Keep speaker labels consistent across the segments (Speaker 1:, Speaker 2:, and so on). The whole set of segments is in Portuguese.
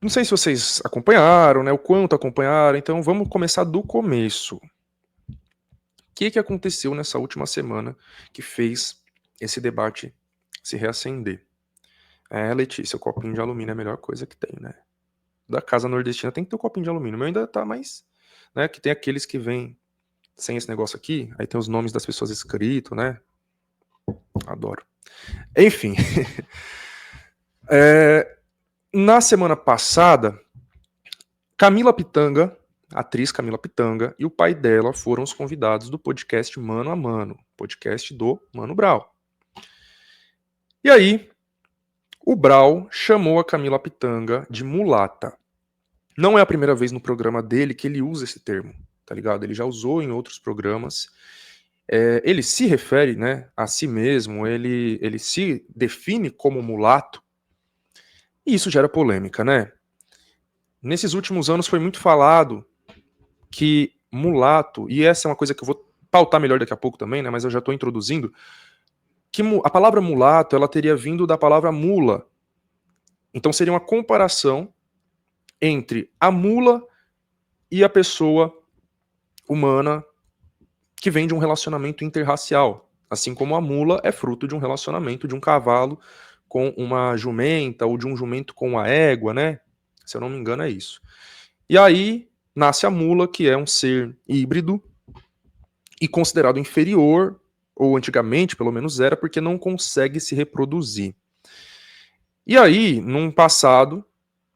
Speaker 1: Não sei se vocês acompanharam, né? O quanto acompanharam, então vamos começar do começo. O que aconteceu nessa última semana que fez esse debate se reacender? Letícia, o copinho de alumínio é a melhor coisa que tem, né? Da casa nordestina tem que ter um copinho de alumínio. O meu ainda tá mais, né? Que tem aqueles que vêm sem esse negócio aqui, aí tem os nomes das pessoas escritos, né? Adoro. Enfim. Na semana passada, Camila Pitanga, a atriz Camila Pitanga, e o pai dela foram os convidados do podcast Mano a Mano, podcast do Mano Brown. E aí, o Brown chamou a Camila Pitanga de mulata. Não é a primeira vez no programa dele que ele usa esse termo, tá ligado? Ele já usou em outros programas. Ele se refere, né, a si mesmo, ele se define como mulato, e isso gera polêmica, né? Nesses últimos anos foi muito falado que mulato, e essa é uma coisa que eu vou pautar melhor daqui a pouco também, né, mas eu já estou introduzindo, que a palavra mulato, ela teria vindo da palavra mula. Então seria uma comparação entre a mula e a pessoa humana que vem de um relacionamento interracial, assim como a mula é fruto de um relacionamento de um cavalo com uma jumenta, ou de um jumento com uma égua, né? Se eu não me engano é isso. E aí nasce a mula, que é um ser híbrido e considerado inferior, ou antigamente pelo menos era, porque não consegue se reproduzir. E aí, num passado,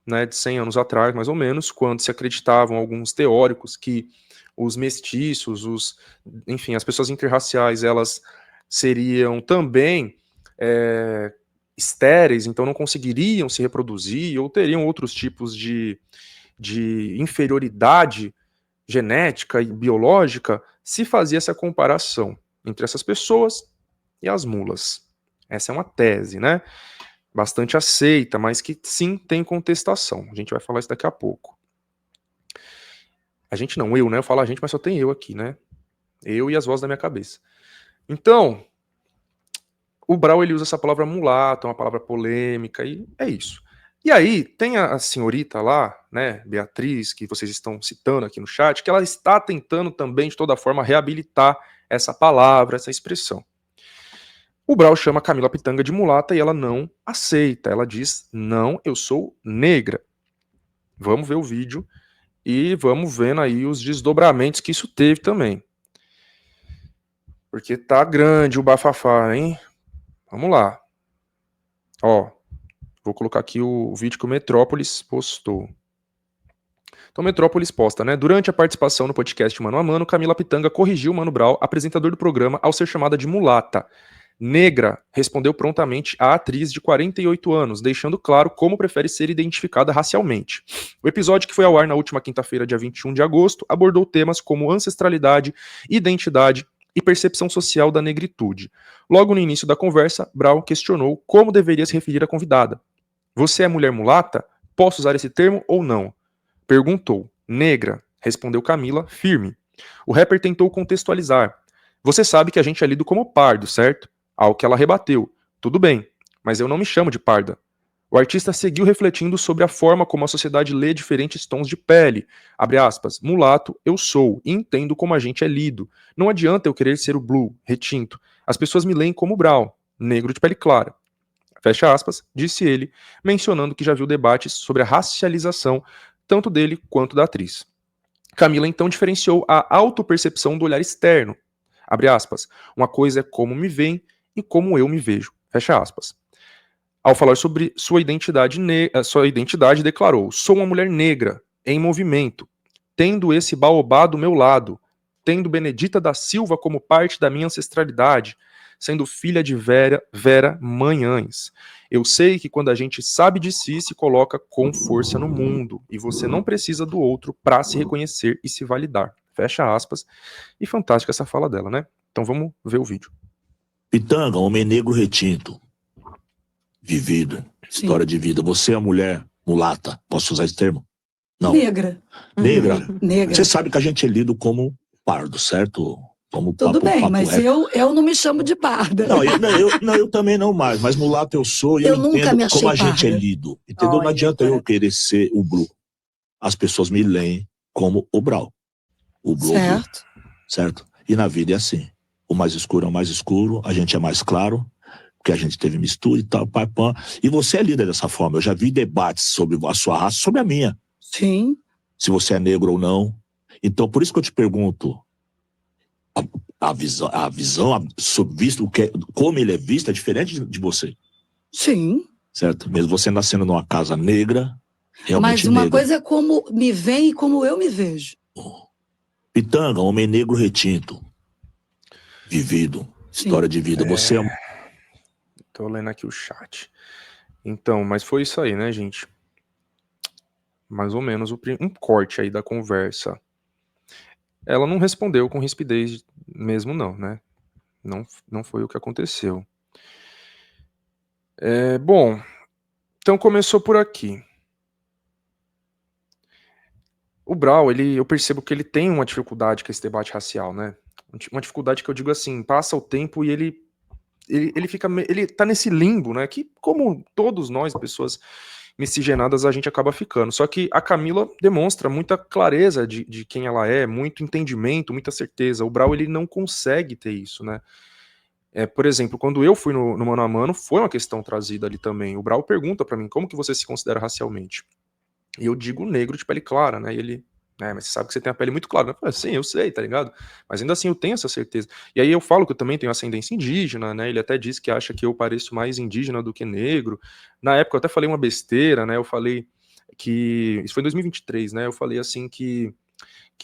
Speaker 1: né, de 100 anos atrás, mais ou menos, quando se acreditavam alguns teóricos que os mestiços, enfim, as pessoas interraciais, elas seriam também estéreis, então não conseguiriam se reproduzir, ou teriam outros tipos de inferioridade genética e biológica, se fazia essa comparação entre essas pessoas e as mulas. Essa é uma tese, né? Bastante aceita, mas que sim tem contestação. A gente vai falar isso daqui a pouco. A gente não, eu, né? Eu falo a gente, mas só tem eu aqui, né? Eu e as vozes da minha cabeça. Então, o Brown, ele usa essa palavra mulato, é uma palavra polêmica, e é isso. E aí, tem a senhorita lá, né, Beatriz, que vocês estão citando aqui no chat, que ela está tentando também, de toda forma, reabilitar essa palavra, essa expressão. O Brown chama a Camila Pitanga de mulata e ela não aceita. Ela diz, não, eu sou negra. Vamos ver o vídeo e vamos vendo aí os desdobramentos que isso teve também. Porque tá grande o bafafá, hein? Vamos lá. Ó, vou colocar aqui o vídeo que o Metrópolis postou. Então, Metrópolis posta, né? Durante a participação no podcast Mano a Mano, Camila Pitanga corrigiu Mano Brown, apresentador do programa, ao ser chamada de mulata. Negra, respondeu prontamente a atriz de 48 anos, deixando claro como prefere ser identificada racialmente. O episódio, que foi ao ar na última quinta-feira, dia 21 de agosto, abordou temas como ancestralidade, identidade e percepção social da negritude. Logo no início da conversa, Brown questionou como deveria se referir à convidada. Você é mulher mulata? Posso usar esse termo ou não? Perguntou. Negra, respondeu Camila, firme. O rapper tentou contextualizar. Você sabe que a gente é lido como pardo, certo? Ao que ela rebateu. Tudo bem, mas eu não me chamo de parda. O artista seguiu refletindo sobre a forma como a sociedade lê diferentes tons de pele. Abre aspas, mulato, eu sou, e entendo como a gente é lido. Não adianta eu querer ser o blue, retinto. As pessoas me leem como brown, negro de pele clara. Fecha aspas, disse ele, mencionando que já viu debates sobre a racialização, tanto dele quanto da atriz. Camila então diferenciou a autopercepção do olhar externo. Abre aspas, uma coisa é como me veem e como eu me vejo. Fecha aspas. Ao falar sobre sua identidade, declarou: sou uma mulher negra, em movimento, tendo esse baobá do meu lado, tendo Benedita da Silva como parte da minha ancestralidade, sendo filha de Vera Manhães. Eu sei que quando a gente sabe de si, se coloca com força no mundo, e você não precisa do outro para se reconhecer e se validar. Fecha aspas. E fantástica essa fala dela, né? Então vamos ver o vídeo.
Speaker 2: Pitanga, homem negro retinto. Vivido. História de vida. Você é mulher mulata. Posso usar esse termo? Não.
Speaker 3: Negra.
Speaker 2: Negra?
Speaker 3: Negra.
Speaker 2: Você sabe que a gente é lido como pardo, certo? Como
Speaker 3: Tudo bem,
Speaker 2: papo
Speaker 3: mas
Speaker 2: reto.
Speaker 3: eu não me chamo de parda.
Speaker 2: Eu também não mais, mas mulato eu sou e eu
Speaker 3: Eu nunca
Speaker 2: entendo
Speaker 3: me achei
Speaker 2: como a gente é
Speaker 3: parda.
Speaker 2: lido. Entendeu? Não
Speaker 3: Olha,
Speaker 2: adianta eu querer ser o Blue. As pessoas me leem como o Brau. O Blue, o Blue.
Speaker 3: certo.
Speaker 2: Certo? E na vida é assim. O mais escuro é o mais escuro, a gente é mais claro, porque a gente teve mistura e tal, pai, pã. E você é líder dessa forma. Eu já vi debates sobre a sua raça, sobre a minha.
Speaker 3: Sim.
Speaker 2: Se você é negro ou não. Então, por isso que eu te pergunto, sobre visto, como ele é visto, é diferente de você.
Speaker 3: Sim.
Speaker 2: Certo? Mesmo você nascendo numa casa negra, realmente
Speaker 3: Mas uma
Speaker 2: negra.
Speaker 3: coisa é como me veem e como eu me vejo.
Speaker 2: Pitanga, homem negro retinto. Vivido. História de vida. Você é...
Speaker 1: Tô lendo aqui o chat. Então, mas foi isso aí, né, gente? Mais ou menos um corte aí da conversa. Ela não respondeu com rispidez mesmo, não, né? Não foi o que aconteceu. Bom, então começou por aqui. O Brau, eu percebo que ele tem uma dificuldade com esse debate racial, né? Uma dificuldade que eu digo assim, passa o tempo e ele tá nesse limbo, né? Que como todos nós, pessoas miscigenadas, a gente acaba ficando. Só que a Camila demonstra muita clareza de quem ela é, muito entendimento, muita certeza. O Brau, ele não consegue ter isso, né? Por exemplo, quando eu fui no Mano a Mano, foi uma questão trazida ali também. O Brau pergunta pra mim, como que você se considera racialmente? E eu digo negro de pele clara, né? E ele, mas você sabe que você tem a pele muito clara. Eu falei, sim, eu sei, tá ligado? Mas ainda assim eu tenho essa certeza. E aí eu falo que eu também tenho ascendência indígena, né? Ele até disse que acha que eu pareço mais indígena do que negro. Na época eu até falei uma besteira, né? Eu falei que. Isso foi em 2023, né? Eu falei assim que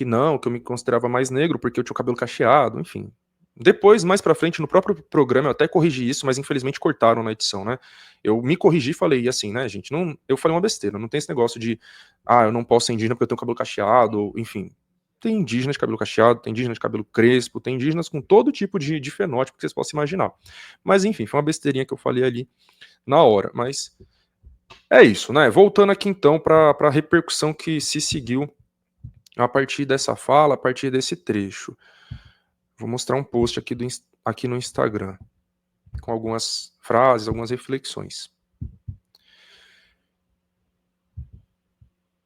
Speaker 1: não, que eu me considerava mais negro porque eu tinha o cabelo cacheado, enfim. Depois, mais pra frente, no próprio programa, eu até corrigi isso, mas infelizmente cortaram na edição, né? Eu me corrigi e falei assim, né, gente, não, eu falei uma besteira, não tem esse negócio de, eu não posso ser indígena porque eu tenho cabelo cacheado, enfim. Tem indígenas de cabelo cacheado, tem indígenas de cabelo crespo, tem indígenas com todo tipo de fenótipo que vocês possam imaginar. Mas enfim, foi uma besteirinha que eu falei ali na hora, mas é isso, né? Voltando aqui então pra repercussão que se seguiu a partir dessa fala, a partir desse trecho. Vou mostrar um post aqui no Instagram, com algumas frases, algumas reflexões.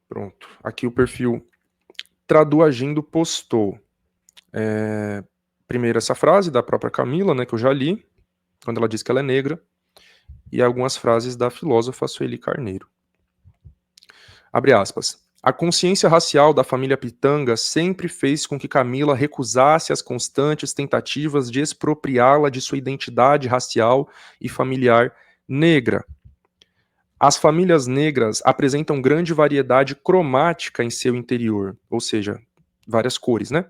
Speaker 1: Pronto. Aqui o perfil Traduagindo postou. Primeiro essa frase da própria Camila, né, que eu já li, quando ela diz que ela é negra, e algumas frases da filósofa Sueli Carneiro. Abre aspas. A consciência racial da família Pitanga sempre fez com que Camila recusasse as constantes tentativas de expropriá-la de sua identidade racial e familiar negra. As famílias negras apresentam grande variedade cromática em seu interior, ou seja, várias cores, né?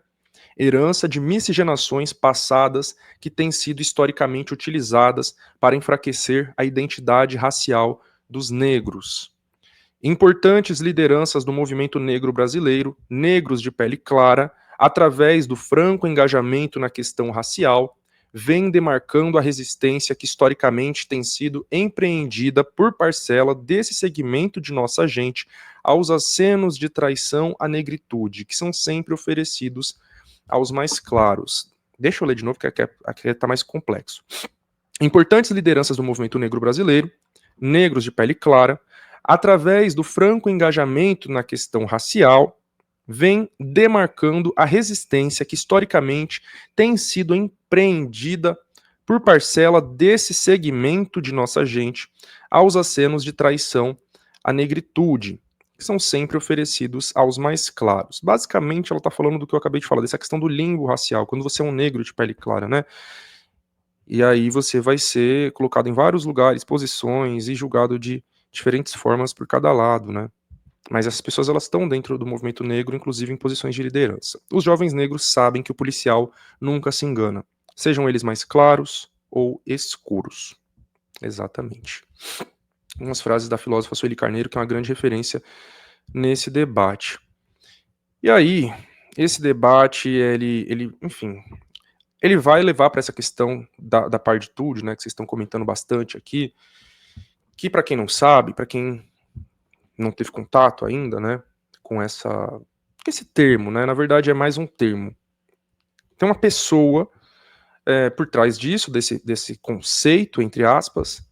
Speaker 1: Herança de miscigenações passadas que têm sido historicamente utilizadas para enfraquecer a identidade racial dos negros. Importantes lideranças do movimento negro brasileiro, negros de pele clara, através do franco engajamento na questão racial, vêm demarcando a resistência que historicamente tem sido empreendida por parcela desse segmento de nossa gente aos acenos de traição à negritude, que são sempre oferecidos aos mais claros. Deixa eu ler de novo, que aqui está mais complexo. Importantes lideranças do movimento negro brasileiro, negros de pele clara, através do franco engajamento na questão racial, vem demarcando a resistência que historicamente tem sido empreendida por parcela desse segmento de nossa gente aos acenos de traição à negritude, que são sempre oferecidos aos mais claros. Basicamente, ela está falando do que eu acabei de falar, dessa questão do limbo racial, quando você é um negro de pele clara, né? E aí você vai ser colocado em vários lugares, posições e julgado de diferentes formas por cada lado, né? Mas essas pessoas, elas estão dentro do movimento negro, inclusive em posições de liderança. Os jovens negros sabem que o policial nunca se engana, sejam eles mais claros ou escuros. Exatamente. Umas frases da filósofa Sueli Carneiro, que é uma grande referência nesse debate. E aí, esse debate, enfim, ele vai levar para essa questão da partitude, né, que vocês estão comentando bastante aqui, que para quem não sabe, para quem não teve contato ainda, né, com esse termo, né, na verdade é mais um termo. Tem uma pessoa por trás disso, desse conceito, entre aspas,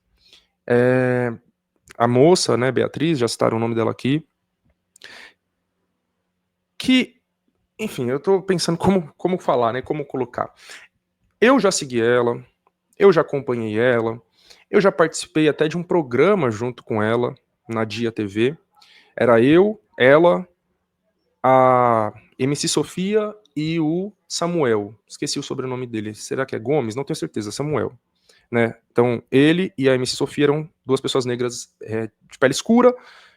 Speaker 1: a moça, né, Beatriz, já citaram o nome dela aqui, que, enfim, eu tô pensando como falar, né, como colocar. Eu já segui ela, eu já acompanhei ela, eu já participei até de um programa junto com ela, na Dia TV. Era eu, ela, a MC Sofia e o Samuel. Esqueci o sobrenome dele. Será que é Gomes? Não tenho certeza. Samuel. Né? Então, ele e a MC Sofia eram duas pessoas negras de pele escura.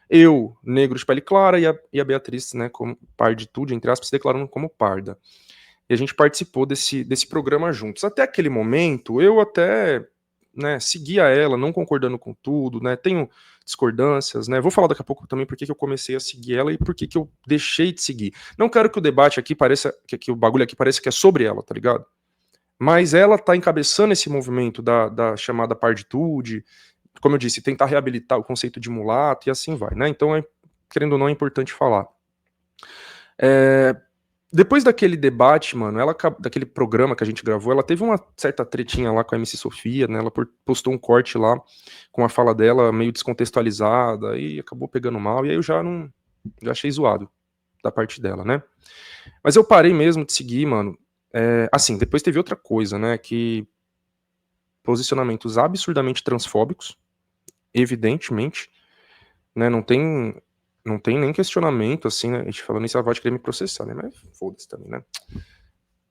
Speaker 1: Eu, negro de pele clara, e a Beatriz, né, como parditude, entre aspas, se declarando como parda. E a gente participou desse programa juntos. Até aquele momento, eu até, né, seguia ela, não concordando com tudo, né, tenho discordâncias, né, vou falar daqui a pouco também por que eu comecei a seguir ela e por que eu deixei de seguir. Não quero que o debate aqui pareça, que o bagulho aqui pareça que é sobre ela, tá ligado? Mas ela tá encabeçando esse movimento da chamada parditude, como eu disse, tentar reabilitar o conceito de mulato e assim vai, né, então, querendo ou não, é importante falar. Depois daquele debate, mano, daquele programa que a gente gravou, ela teve uma certa tretinha lá com a MC Sofia, né? Ela postou um corte lá com a fala dela meio descontextualizada e acabou pegando mal. E aí eu já achei zoado da parte dela, né? Mas eu parei mesmo de seguir, mano. Assim, depois teve outra coisa, né? Que posicionamentos absurdamente transfóbicos, evidentemente, né? Não tem nem questionamento, assim, né? A gente falando isso, ela pode querer me processar, né? Mas foda-se também, né?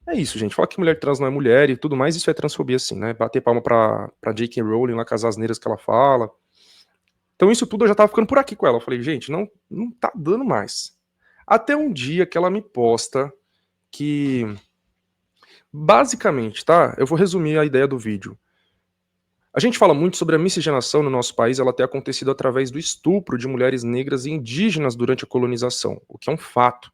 Speaker 1: É isso, gente. Falar que mulher trans não é mulher e tudo mais, isso é transfobia, assim, né? Bater palma pra J.K. Rowling lá com as asneiras que ela fala. Então isso tudo eu já tava ficando por aqui com ela. Eu falei, gente, não tá dando mais. Até um dia que ela me posta que... Basicamente, tá? Eu vou resumir a ideia do vídeo. A gente fala muito sobre a miscigenação no nosso país, ela ter acontecido através do estupro de mulheres negras e indígenas durante a colonização, o que é um fato.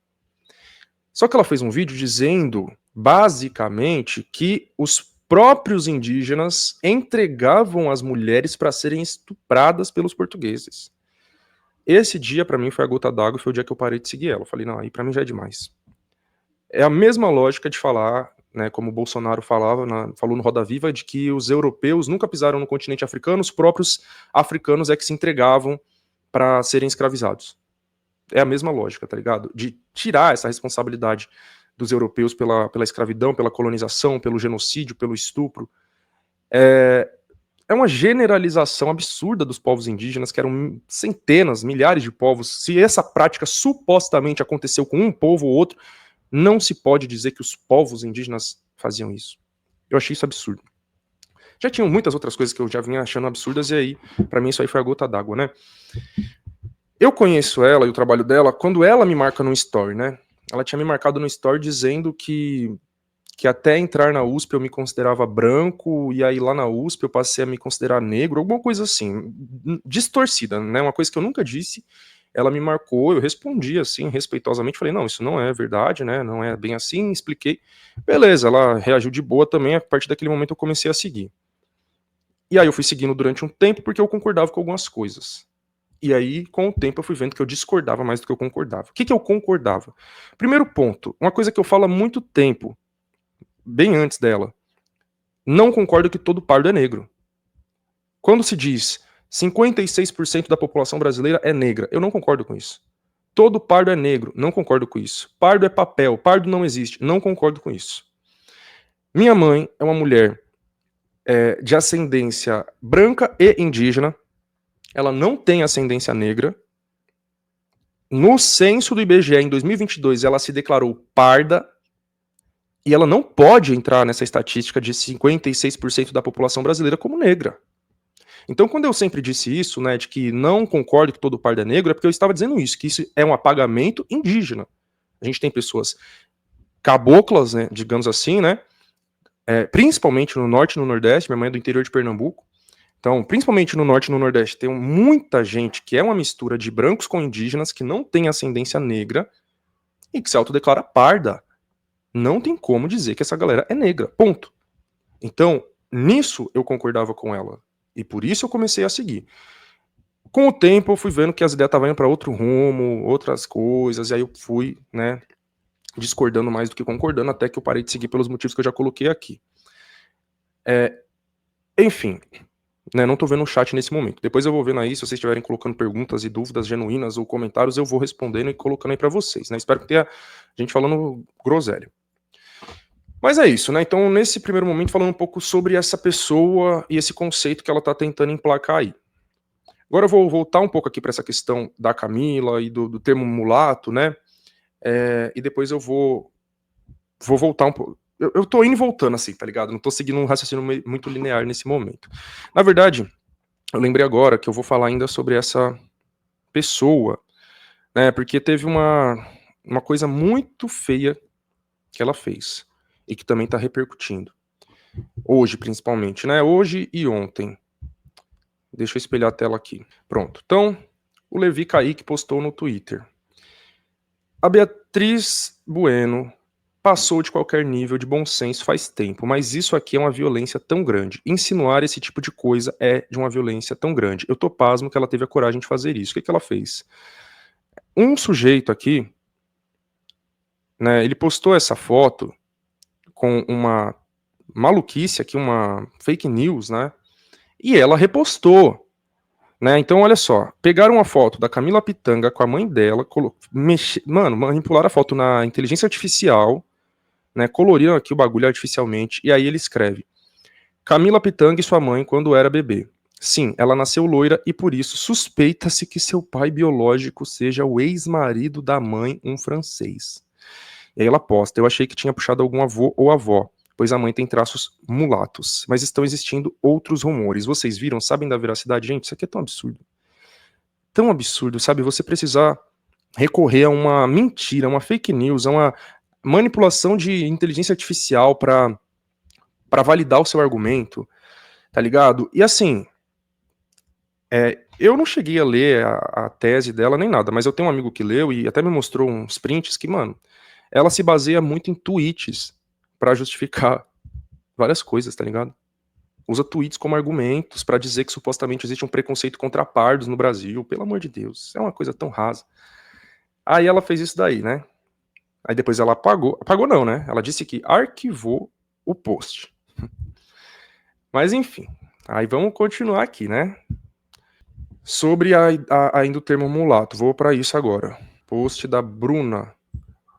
Speaker 1: Só que ela fez um vídeo dizendo, basicamente, que os próprios indígenas entregavam as mulheres para serem estupradas pelos portugueses. Esse dia, para mim, foi a gota d'água e foi o dia que eu parei de seguir ela. Eu falei, não, aí para mim já é demais. É a mesma lógica de falar, né, como o Bolsonaro falou no Roda Viva, de que os europeus nunca pisaram no continente africano, os próprios africanos é que se entregavam para serem escravizados. É a mesma lógica, tá ligado? De tirar essa responsabilidade dos europeus pela escravidão, pela colonização, pelo genocídio, pelo estupro. É uma generalização absurda dos povos indígenas, que eram centenas, milhares de povos. Se essa prática supostamente aconteceu com um povo ou outro, não se pode dizer que os povos indígenas faziam isso. Eu achei isso absurdo. Já tinham muitas outras coisas que eu já vinha achando absurdas, e aí, pra mim, isso aí foi a gota d'água, né? Eu conheço ela e o trabalho dela quando ela me marca no story, né? Ela tinha me marcado no story dizendo que até entrar na USP eu me considerava branco, e aí lá na USP eu passei a me considerar negro, alguma coisa assim, distorcida, né? Uma coisa que eu nunca disse. Ela me marcou, eu respondi assim, respeitosamente, falei, não, isso não é verdade, né? Não é bem assim, expliquei. Beleza, ela reagiu de boa também, a partir daquele momento eu comecei a seguir. E aí eu fui seguindo durante um tempo porque eu concordava com algumas coisas. E aí, com o tempo, eu fui vendo que eu discordava mais do que eu concordava. O que eu concordava? Primeiro ponto, uma coisa que eu falo há muito tempo, bem antes dela. Não concordo que todo pardo é negro. Quando se diz 56% da população brasileira é negra, eu não concordo com isso. Todo pardo é negro, não concordo com isso. Pardo é papel, pardo não existe, não concordo com isso. Minha mãe é uma mulher de ascendência branca e indígena. Ela não tem ascendência negra. No censo do IBGE, em 2022, ela se declarou parda. E ela não pode entrar nessa estatística de 56% da população brasileira como negra. Então, quando eu sempre disse isso, né, de que não concordo que todo pardo é negro, é porque eu estava dizendo isso, que isso é um apagamento indígena. A gente tem pessoas caboclas, né, digamos assim, né, principalmente no norte e no nordeste. Minha mãe é do interior de Pernambuco. Então, principalmente no norte e no nordeste, tem muita gente que é uma mistura de brancos com indígenas, que não tem ascendência negra e que se autodeclara parda. Não tem como dizer que essa galera é negra, ponto. Então, nisso eu concordava com ela. E por isso eu comecei a seguir. Com o tempo eu fui vendo que as ideias estavam indo para outro rumo, outras coisas, e aí eu fui, né, discordando mais do que concordando, até que eu parei de seguir pelos motivos que eu já coloquei aqui. Enfim, né, não tô vendo o chat nesse momento. Depois eu vou vendo aí, se vocês estiverem colocando perguntas e dúvidas genuínas ou comentários, eu vou respondendo e colocando aí pra vocês, né? Espero que tenha gente falando groselha. Mas é isso, né? Então, nesse primeiro momento, falando um pouco sobre essa pessoa e esse conceito que ela tá tentando emplacar aí. Agora eu vou voltar um pouco aqui para essa questão da Camila e do termo mulato, né? E depois eu vou voltar um pouco. Eu tô indo e voltando, assim, tá ligado? Não tô seguindo um raciocínio muito linear nesse momento. Na verdade, eu lembrei agora que eu vou falar ainda sobre essa pessoa, né? Porque teve uma coisa muito feia que ela fez e que também tá repercutindo. Hoje, principalmente, né? Hoje e ontem. Deixa eu espelhar a tela aqui. Pronto. Então, o Levi Kaique postou no Twitter. A Beatriz Bueno passou de qualquer nível de bom senso faz tempo, mas isso aqui é uma violência tão grande. Insinuar esse tipo de coisa é de uma violência tão grande. Eu tô pasmo que ela teve a coragem de fazer isso. O que ela fez? Um sujeito aqui, né, ele postou essa foto com uma maluquice aqui, uma fake news, né, e ela repostou, né? Então, olha só, pegaram uma foto da Camila Pitanga com a mãe dela, manipularam a foto na inteligência artificial, né? Coloriram aqui o bagulho artificialmente, e aí ele escreve: Camila Pitanga e sua mãe quando era bebê. Sim, ela nasceu loira e por isso suspeita-se que seu pai biológico seja o ex-marido da mãe, um francês. E aí ela posta: eu achei que tinha puxado algum avô ou avó, pois a mãe tem traços mulatos, mas estão existindo outros rumores. Vocês viram? Sabem da veracidade? Gente, isso aqui é tão absurdo. Tão absurdo, sabe? Você precisar recorrer a uma mentira, uma fake news, a uma manipulação de inteligência artificial para validar o seu argumento, tá ligado? E assim, eu não cheguei a ler a tese dela nem nada, mas eu tenho um amigo que leu e até me mostrou uns prints que, mano, ela se baseia muito em tweets pra justificar várias coisas, tá ligado? Usa tweets como argumentos pra dizer que supostamente existe um preconceito contra pardos no Brasil. Pelo amor de Deus, é uma coisa tão rasa. Aí ela fez isso daí, né? Aí depois ela apagou. Apagou não, né? Ela disse que arquivou o post. Mas enfim, aí vamos continuar aqui, né? Sobre ainda o termo mulato, vou pra isso agora. Post da Bruna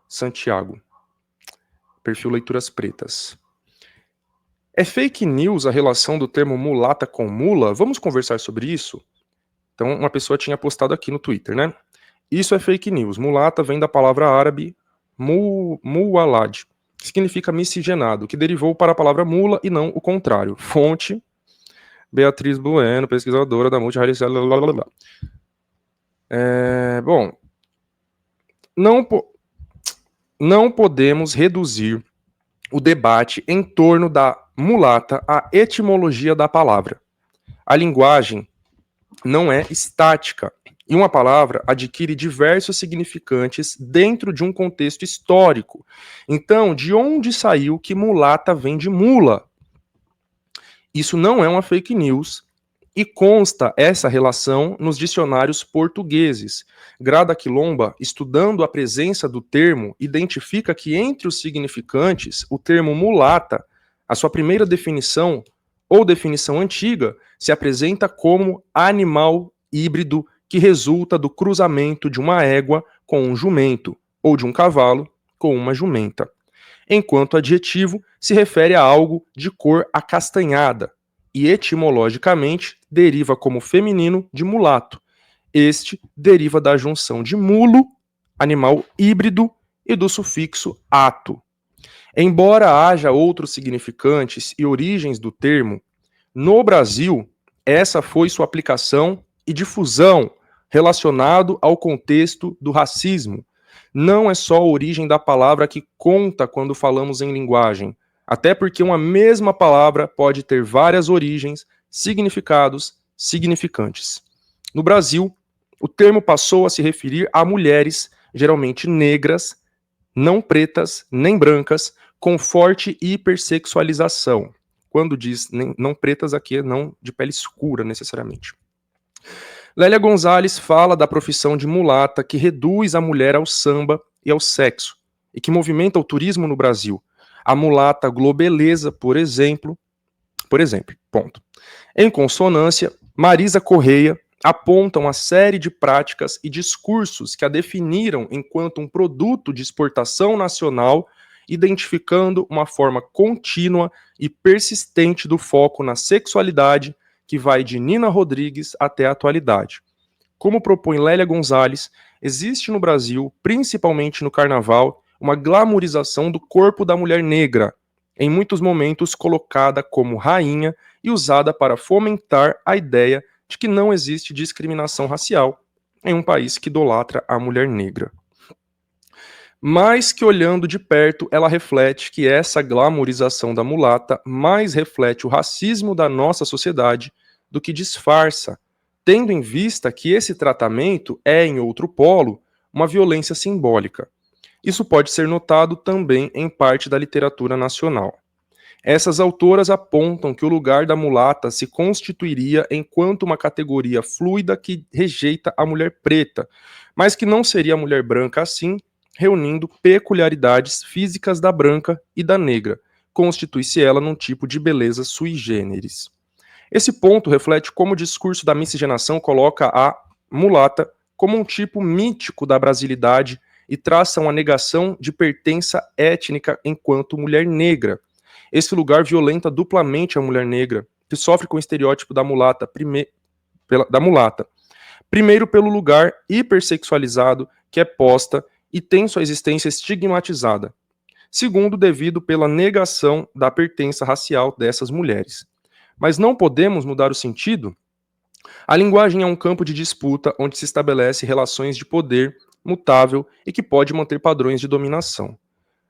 Speaker 1: Santiago. Perfil Leituras Pretas. É fake news a relação do termo mulata com mula? Vamos conversar sobre isso? Então, uma pessoa tinha postado aqui no Twitter, né? Isso é fake news. Mulata vem da palavra árabe muwalad, que significa miscigenado, que derivou para a palavra mula e não o contrário. Fonte: Beatriz Bueno, pesquisadora da multirracial. Bom, não podemos reduzir o debate em torno da mulata à etimologia da palavra. A linguagem não é estática, e uma palavra adquire diversos significantes dentro de um contexto histórico. Então, de onde saiu que mulata vem de mula? Isso não é uma fake news, e consta essa relação nos dicionários portugueses. Grada Quilomba, estudando a presença do termo, identifica que entre os significantes, o termo mulata, a sua primeira definição, ou definição antiga, se apresenta como animal híbrido que resulta do cruzamento de uma égua com um jumento, ou de um cavalo com uma jumenta. Enquanto adjetivo se refere a algo de cor acastanhada, e etimologicamente deriva como feminino de mulato. Este deriva da junção de mulo, animal híbrido, e do sufixo ato. Embora haja outros significantes e origens do termo, no Brasil, essa foi sua aplicação e difusão relacionado ao contexto do racismo. Não é só a origem da palavra que conta quando falamos em linguagem, até porque uma mesma palavra pode ter várias origens, significados, significantes. No Brasil, o termo passou a se referir a mulheres, geralmente negras, não pretas nem brancas, com forte hipersexualização. Quando diz não pretas, aqui é não de pele escura, necessariamente. Lélia Gonzalez fala da profissão de mulata que reduz a mulher ao samba e ao sexo. e que movimenta o turismo no Brasil. A mulata globeleza, por exemplo, ponto. Em consonância, Marisa Correia aponta uma série de práticas e discursos que a definiram enquanto um produto de exportação nacional, identificando uma forma contínua e persistente do foco na sexualidade, que vai de Nina Rodrigues até a atualidade. Como propõe Lélia Gonzalez, existe no Brasil, principalmente no carnaval, uma glamorização do corpo da mulher negra, em muitos momentos colocada como rainha e usada para fomentar a ideia de que não existe discriminação racial em um país que idolatra a mulher negra. Mas que olhando de perto, ela reflete que essa glamorização da mulata mais reflete o racismo da nossa sociedade do que disfarça, tendo em vista que esse tratamento é, em outro polo, uma violência simbólica. Isso pode ser notado também em parte da literatura nacional. Essas autoras apontam que o lugar da mulata se constituiria enquanto uma categoria fluida que rejeita a mulher preta, mas que não seria a mulher branca assim, reunindo peculiaridades físicas da branca e da negra, constitui-se ela num tipo de beleza sui generis. Esse ponto reflete como o discurso da miscigenação coloca a mulata como um tipo mítico da brasilidade e traça uma negação de pertença étnica enquanto mulher negra. Esse lugar violenta duplamente a mulher negra, que sofre com o estereótipo da mulata, primeiro pelo lugar hipersexualizado que é posta e tem sua existência estigmatizada. Segundo, devido pela negação da pertença racial dessas mulheres. Mas não podemos mudar o sentido? A linguagem é um campo de disputa onde se estabelece relações de poder mutável e que pode manter padrões de dominação.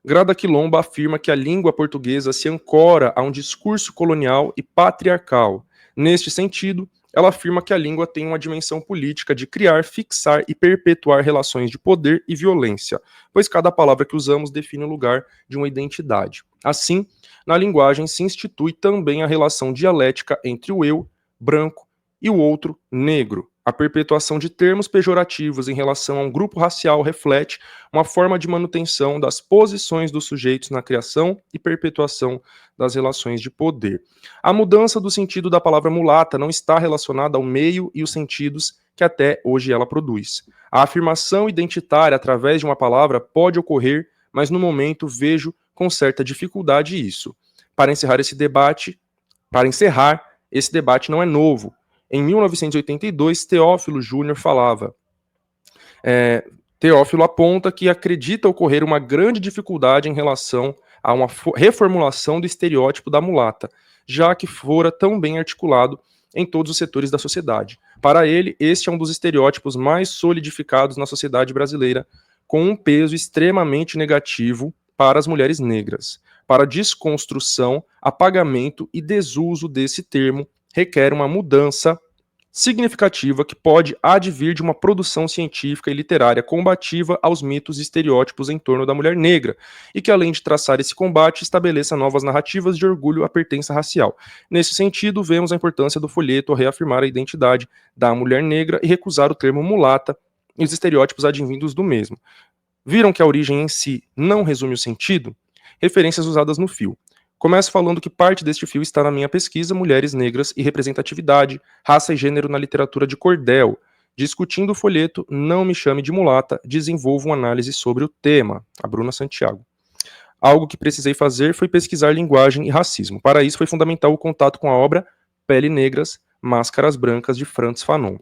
Speaker 1: Grada Quilomba afirma que a língua portuguesa se ancora a um discurso colonial e patriarcal. Neste sentido, ela afirma que a língua tem uma dimensão política de criar, fixar e perpetuar relações de poder e violência, pois cada palavra que usamos define o lugar de uma identidade. Assim, na linguagem se institui também a relação dialética entre o eu, branco, e o outro, negro. A perpetuação de termos pejorativos em relação a um grupo racial reflete uma forma de manutenção das posições dos sujeitos na criação e perpetuação das relações de poder. A mudança do sentido da palavra mulata não está relacionada ao meio e os sentidos que até hoje ela produz. A afirmação identitária através de uma palavra pode ocorrer, mas no momento vejo com certa dificuldade isso. Para encerrar, esse debate não é novo. Em 1982, Teófilo Júnior falava. Teófilo aponta que acredita ocorrer uma grande dificuldade em relação a uma reformulação do estereótipo da mulata, já que fora tão bem articulado em todos os setores da sociedade. Para ele, este é um dos estereótipos mais solidificados na sociedade brasileira, com um peso extremamente negativo para as mulheres negras. Para desconstrução, apagamento e desuso desse termo requer uma mudança significativa que pode advir de uma produção científica e literária combativa aos mitos e estereótipos em torno da mulher negra, e que, além de traçar esse combate, estabeleça novas narrativas de orgulho à pertença racial. Nesse sentido, vemos a importância do folheto ao reafirmar a identidade da mulher negra e recusar o termo mulata e os estereótipos advindos do mesmo. Viram que a origem em si não resume o sentido? Referências usadas no fio. Começo falando que parte deste fio está na minha pesquisa Mulheres Negras e Representatividade, Raça e Gênero na Literatura de Cordel. Discutindo o folheto Não Me Chame de Mulata, desenvolvo uma análise sobre o tema, a Bruna Santiago. Algo que precisei fazer foi pesquisar linguagem e racismo. Para isso foi fundamental o contato com a obra Pele Negras, Máscaras Brancas, de Frantz Fanon.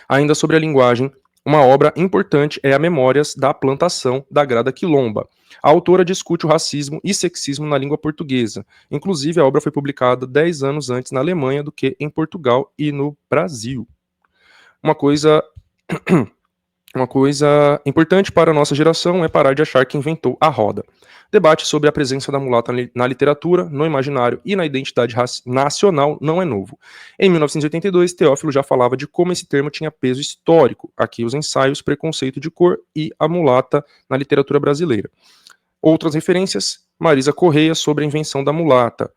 Speaker 1: Ainda sobre a linguagem, uma obra importante é a Memórias da Plantação, da Grada Quilomba. A autora discute o racismo e sexismo na língua portuguesa. Inclusive, a obra foi publicada 10 anos antes na Alemanha do que em Portugal e no Brasil. Uma coisa importante para a nossa geração é parar de achar que inventou a roda. Debate sobre a presença da mulata na literatura, no imaginário e na identidade nacional não é novo. Em 1982, Teófilo já falava de como esse termo tinha peso histórico. Aqui os ensaios Preconceito de Cor e a mulata na literatura brasileira. Outras referências, Marisa Correia sobre a invenção da mulata,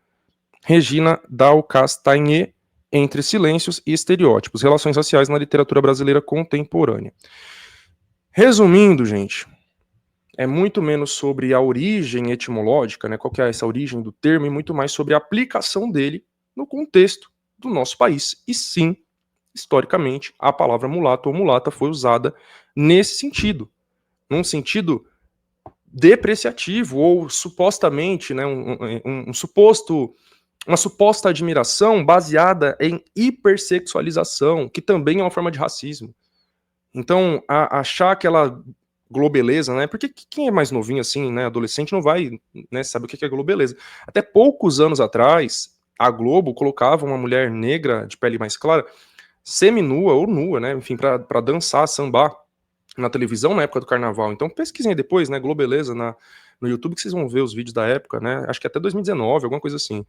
Speaker 1: Regina Dal-Castagné, Entre Silêncios e Estereótipos, Relações Raciais na Literatura Brasileira Contemporânea. Resumindo, gente, é muito menos sobre a origem etimológica, né, qual que é essa origem do termo, e muito mais sobre a aplicação dele no contexto do nosso país. E sim, historicamente, a palavra mulato ou mulata foi usada nesse sentido, num sentido depreciativo ou supostamente, né, uma suposta admiração baseada em hipersexualização, que também é uma forma de racismo. Então, achar aquela globeleza, né? Porque quem é mais novinho assim, né, adolescente, não vai, né, saber o que é globeleza. Até poucos anos atrás, a Globo colocava uma mulher negra de pele mais clara, seminua ou nua, né, enfim, para dançar, sambar na televisão na época do carnaval. Então pesquisem aí depois, né, globeleza no YouTube, que vocês vão ver os vídeos da época, né? Acho que até 2019, alguma coisa assim.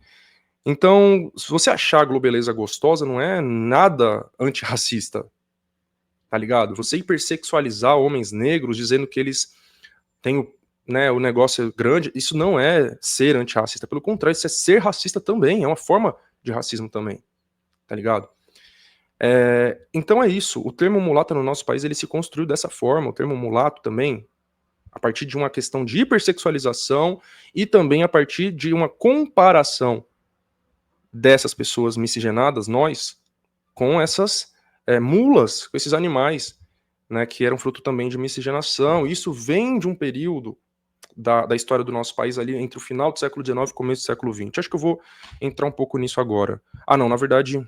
Speaker 1: Então, se você achar a globeleza gostosa, não é nada antirracista, tá ligado? Você hipersexualizar homens negros, dizendo que eles têm né, o negócio grande, isso não é ser antirracista. Pelo contrário, isso é ser racista também, é uma forma de racismo também, tá ligado? Então é isso, o termo mulata no nosso país, ele se construiu dessa forma, o termo mulato também, a partir de uma questão de hipersexualização e também a partir de uma comparação dessas pessoas miscigenadas, nós, com essas mulas, com esses animais, né, que eram fruto também de miscigenação. Isso vem de um período da história do nosso país ali entre o final do século XIX e o começo do século XX. Acho que eu vou entrar um pouco nisso agora. Ah, não, na verdade...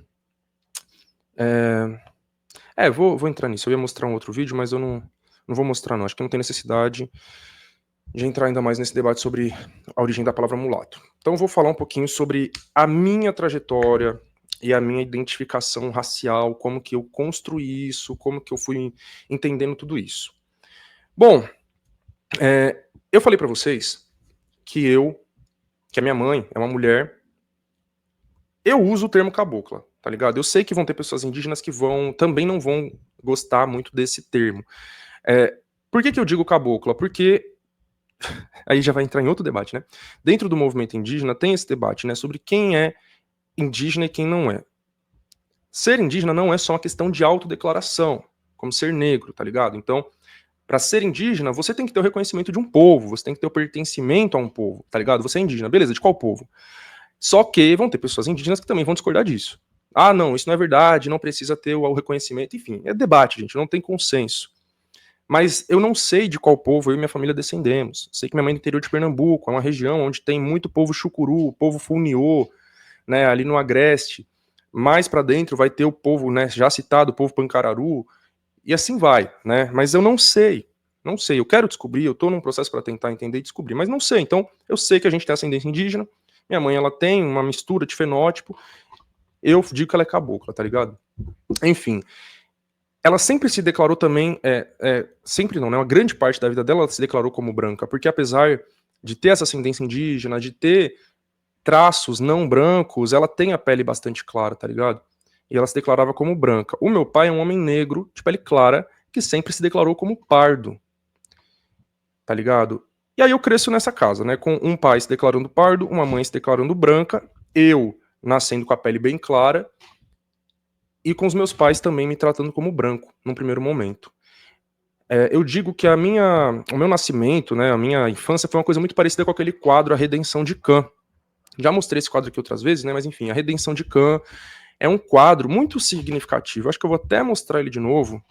Speaker 1: vou entrar nisso. Eu ia mostrar um outro vídeo, mas eu não vou mostrar não. Acho que não tem necessidade de entrar ainda mais nesse debate sobre a origem da palavra mulato. Então eu vou falar um pouquinho sobre a minha trajetória e a minha identificação racial, como que eu construí isso, como que eu fui entendendo tudo isso. Bom, eu falei pra vocês que a minha mãe é uma mulher. Eu uso o termo cabocla, tá ligado? Eu sei que vão ter pessoas indígenas que também não vão gostar muito desse termo. Por que eu digo cabocla? Porque aí já vai entrar em outro debate, né? Dentro do movimento indígena tem esse debate, né, sobre quem é indígena e quem não é. Ser indígena não é só uma questão de autodeclaração, como ser negro, tá ligado? Então, para ser indígena, você tem que ter o reconhecimento de um povo, você tem que ter o pertencimento a um povo, tá ligado? Você é indígena, beleza, de qual povo? Só que vão ter pessoas indígenas que também vão discordar disso. Ah, não, isso não é verdade, não precisa ter o reconhecimento, enfim, é debate, gente, não tem consenso. Mas eu não sei de qual povo eu e minha família descendemos. Sei que minha mãe é do interior de Pernambuco, é uma região onde tem muito povo chucuru, povo funiô, né, ali no Agreste. Mais para dentro vai ter o povo, né, já citado, o povo pancararu, e assim vai, né? Mas eu não sei. Eu quero descobrir, eu tô num processo para tentar entender e descobrir, mas não sei. Então, eu sei que a gente tem ascendência indígena, minha mãe, ela tem uma mistura de fenótipo, eu digo que ela é cabocla, tá ligado? Enfim, ela sempre se declarou também, sempre não, né? Uma grande parte da vida dela ela se declarou como branca, porque apesar de ter essa ascendência indígena, de ter traços não brancos, ela tem a pele bastante clara, tá ligado? E ela se declarava como branca. O meu pai é um homem negro, de pele clara, que sempre se declarou como pardo, tá ligado? E aí eu cresço nessa casa, né? Com um pai se declarando pardo, uma mãe se declarando branca, eu nascendo com a pele bem clara, e com os meus pais também me tratando como branco, num primeiro momento. Eu digo que o meu nascimento, né, a minha infância foi uma coisa muito parecida com aquele quadro A Redenção de Cã. Já mostrei esse quadro aqui outras vezes, né, mas enfim, A Redenção de Cã é um quadro muito significativo. Acho que eu vou até mostrar ele de novo,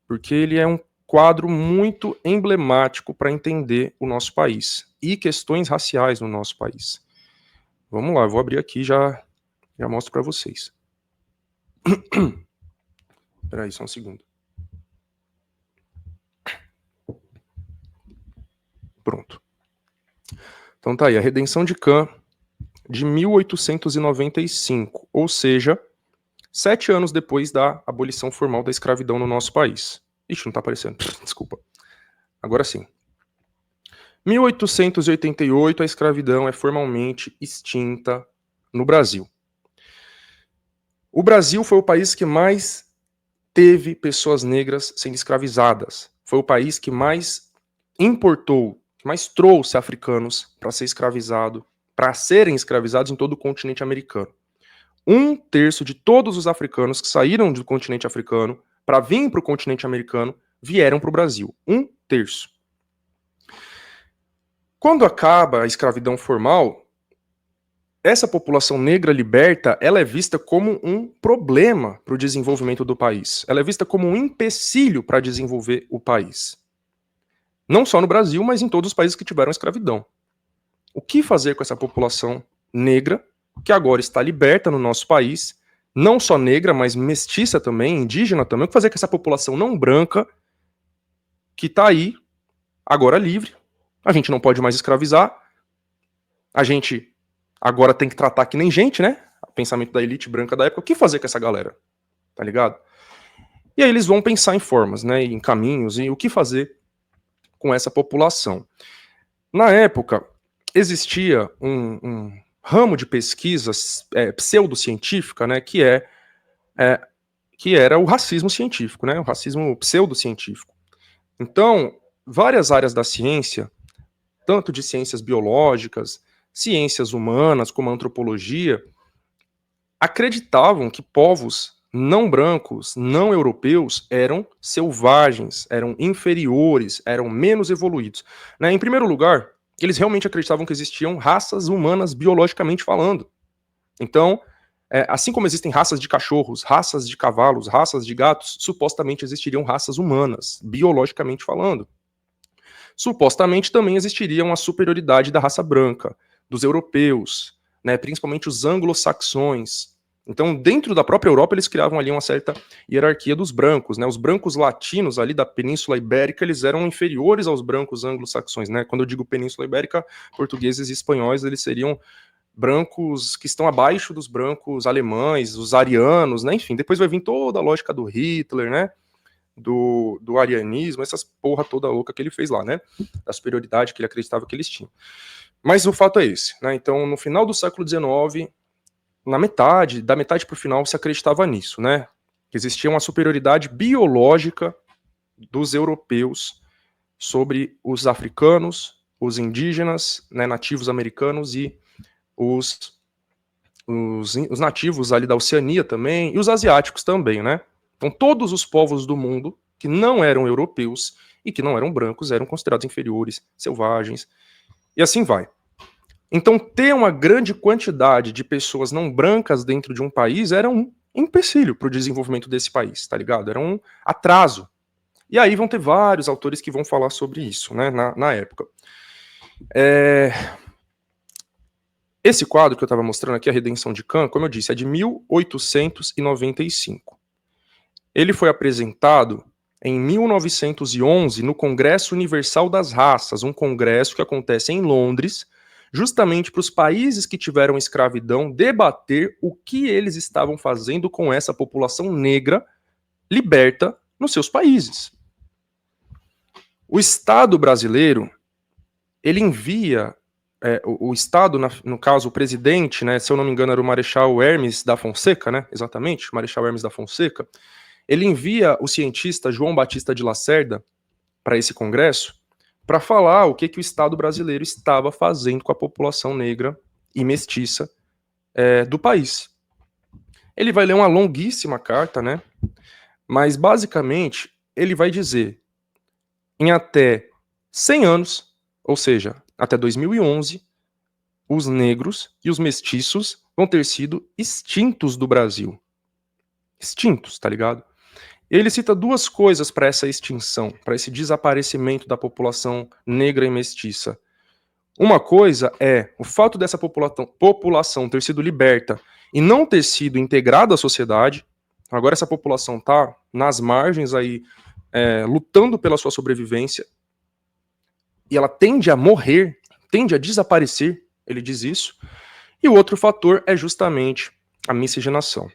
Speaker 1: porque ele é um quadro muito emblemático para entender o nosso país e questões raciais no nosso país. Vamos lá, eu vou abrir aqui e já mostro para vocês. Peraí, só um segundo. Pronto. Então tá aí, A Redenção de Cã, de 1895, ou seja, 7 anos depois da abolição formal da escravidão no nosso país. Ixi, não tá aparecendo, desculpa. Agora sim. 1888, a escravidão é formalmente extinta no Brasil. O Brasil foi o país que mais teve pessoas negras sendo escravizadas. Foi o país que mais importou, que mais trouxe africanos para serem escravizados em todo o continente americano. 1/3 de todos os africanos que saíram do continente africano para vir para o continente americano vieram para o Brasil. 1/3. Quando acaba a escravidão formal, essa população negra liberta, ela é vista como um problema para o desenvolvimento do país. Ela é vista como um empecilho para desenvolver o país. Não só no Brasil, mas em todos os países que tiveram escravidão. O que fazer com essa população negra, que agora está liberta no nosso país, não só negra, mas mestiça também, indígena também? O que fazer com essa população não branca, que está aí, agora livre? A gente não pode mais escravizar, a gente agora tem que tratar que nem gente, né? O pensamento da elite branca da época. O que fazer com essa galera? Tá ligado? E aí eles vão pensar em formas, né? Em caminhos, e o que fazer com essa população. Na época, existia um ramo de pesquisa pseudocientífica, né? Que era o racismo científico, né? O racismo pseudocientífico. Então, várias áreas da ciência, tanto de ciências biológicas, ciências humanas, como a antropologia, acreditavam que povos não brancos, não europeus, eram selvagens, eram inferiores, eram menos evoluídos. Né? Em primeiro lugar, eles realmente acreditavam que existiam raças humanas biologicamente falando. Então, assim como existem raças de cachorros, raças de cavalos, raças de gatos, supostamente existiriam raças humanas, biologicamente falando. Supostamente também existiria uma superioridade da raça branca, dos europeus, né, principalmente os anglo-saxões. Então, dentro da própria Europa, eles criavam ali uma certa hierarquia dos brancos, né? Os brancos latinos ali da Península Ibérica, eles eram inferiores aos brancos anglo-saxões, né? Quando eu digo Península Ibérica, portugueses e espanhóis, eles seriam brancos que estão abaixo dos brancos alemães, os arianos, né? Enfim, depois vai vir toda a lógica do Hitler, né? Do arianismo, essas porra toda louca que ele fez lá, né? Da superioridade que ele acreditava que eles tinham. Mas o fato é esse, né? Então, no final do século XIX, da metade para o final, se acreditava nisso, né? Que existia uma superioridade biológica dos europeus sobre os africanos, os indígenas, né, nativos americanos e os nativos ali da Oceania também, e os asiáticos também, né? Então, todos os povos do mundo que não eram europeus e que não eram brancos eram considerados inferiores, selvagens, e assim vai. Então, ter uma grande quantidade de pessoas não brancas dentro de um país era um empecilho para o desenvolvimento desse país, tá ligado? Era um atraso. E aí vão ter vários autores que vão falar sobre isso, né, na época. Esse quadro que eu estava mostrando aqui, A Redenção de Kant, como eu disse, é de 1895. Ele foi apresentado em 1911 no Congresso Universal das Raças, um congresso que acontece em Londres, justamente para os países que tiveram escravidão debater o que eles estavam fazendo com essa população negra liberta nos seus países. O Estado brasileiro, ele envia, o Estado, no caso, o presidente, né, se eu não me engano era o Marechal Hermes da Fonseca, né, exatamente, o Marechal Hermes da Fonseca, ele envia o cientista João Batista de Lacerda para esse congresso para falar o que o Estado brasileiro estava fazendo com a população negra e mestiça do país. Ele vai ler uma longuíssima carta, né? Mas, basicamente, ele vai dizer, em até 100 anos, ou seja, até 2011, os negros e os mestiços vão ter sido extintos do Brasil. Extintos, tá ligado? Ele cita duas coisas para essa extinção, para esse desaparecimento da população negra e mestiça. Uma coisa é o fato dessa população ter sido liberta e não ter sido integrada à sociedade. Agora essa população está nas margens aí, lutando pela sua sobrevivência, e ela tende a morrer, tende a desaparecer, ele diz isso. E o outro fator é justamente a miscigenação.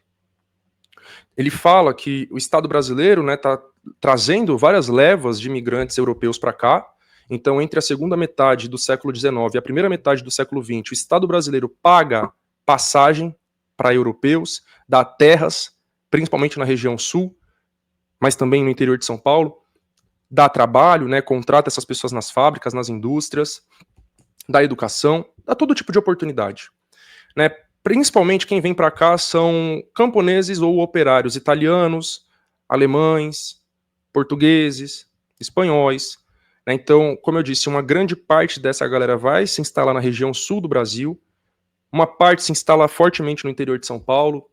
Speaker 1: Ele fala que o Estado brasileiro está trazendo várias levas de imigrantes europeus para cá. Então, entre a segunda metade do século XIX e a primeira metade do século XX, o Estado brasileiro paga passagem para europeus, dá terras, principalmente na região sul, mas também no interior de São Paulo, dá trabalho, né, contrata essas pessoas nas fábricas, nas indústrias, dá educação, dá todo tipo de oportunidade, né? Principalmente quem vem para cá são camponeses ou operários italianos, alemães, portugueses, espanhóis, né? Então, como eu disse, uma grande parte dessa galera vai se instalar na região sul do Brasil, uma parte se instala fortemente no interior de São Paulo,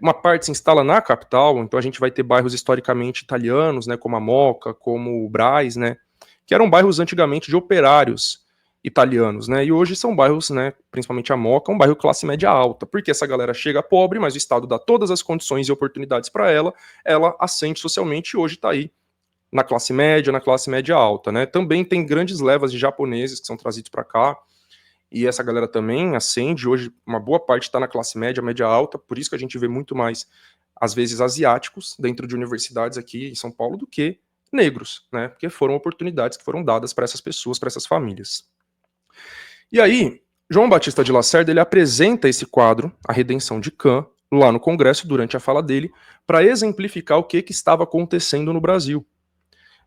Speaker 1: uma parte se instala na capital, então a gente vai ter bairros historicamente italianos, né, como a Moca, como o Brás, né, que eram bairros antigamente de operários italianos, né, e hoje são bairros, né, principalmente a Moca, um bairro classe média alta, porque essa galera chega pobre, mas o Estado dá todas as condições e oportunidades para ela ascende socialmente e hoje está aí na classe média alta, né. Também tem grandes levas de japoneses que são trazidos para cá, e essa galera também ascende, hoje uma boa parte está na classe média alta, por isso que a gente vê muito mais, às vezes, asiáticos dentro de universidades aqui em São Paulo do que negros, né, porque foram oportunidades que foram dadas para essas pessoas, para essas famílias. E aí, João Batista de Lacerda, ele apresenta esse quadro, A Redenção de Cã, lá no Congresso, durante a fala dele, para exemplificar o que estava acontecendo no Brasil.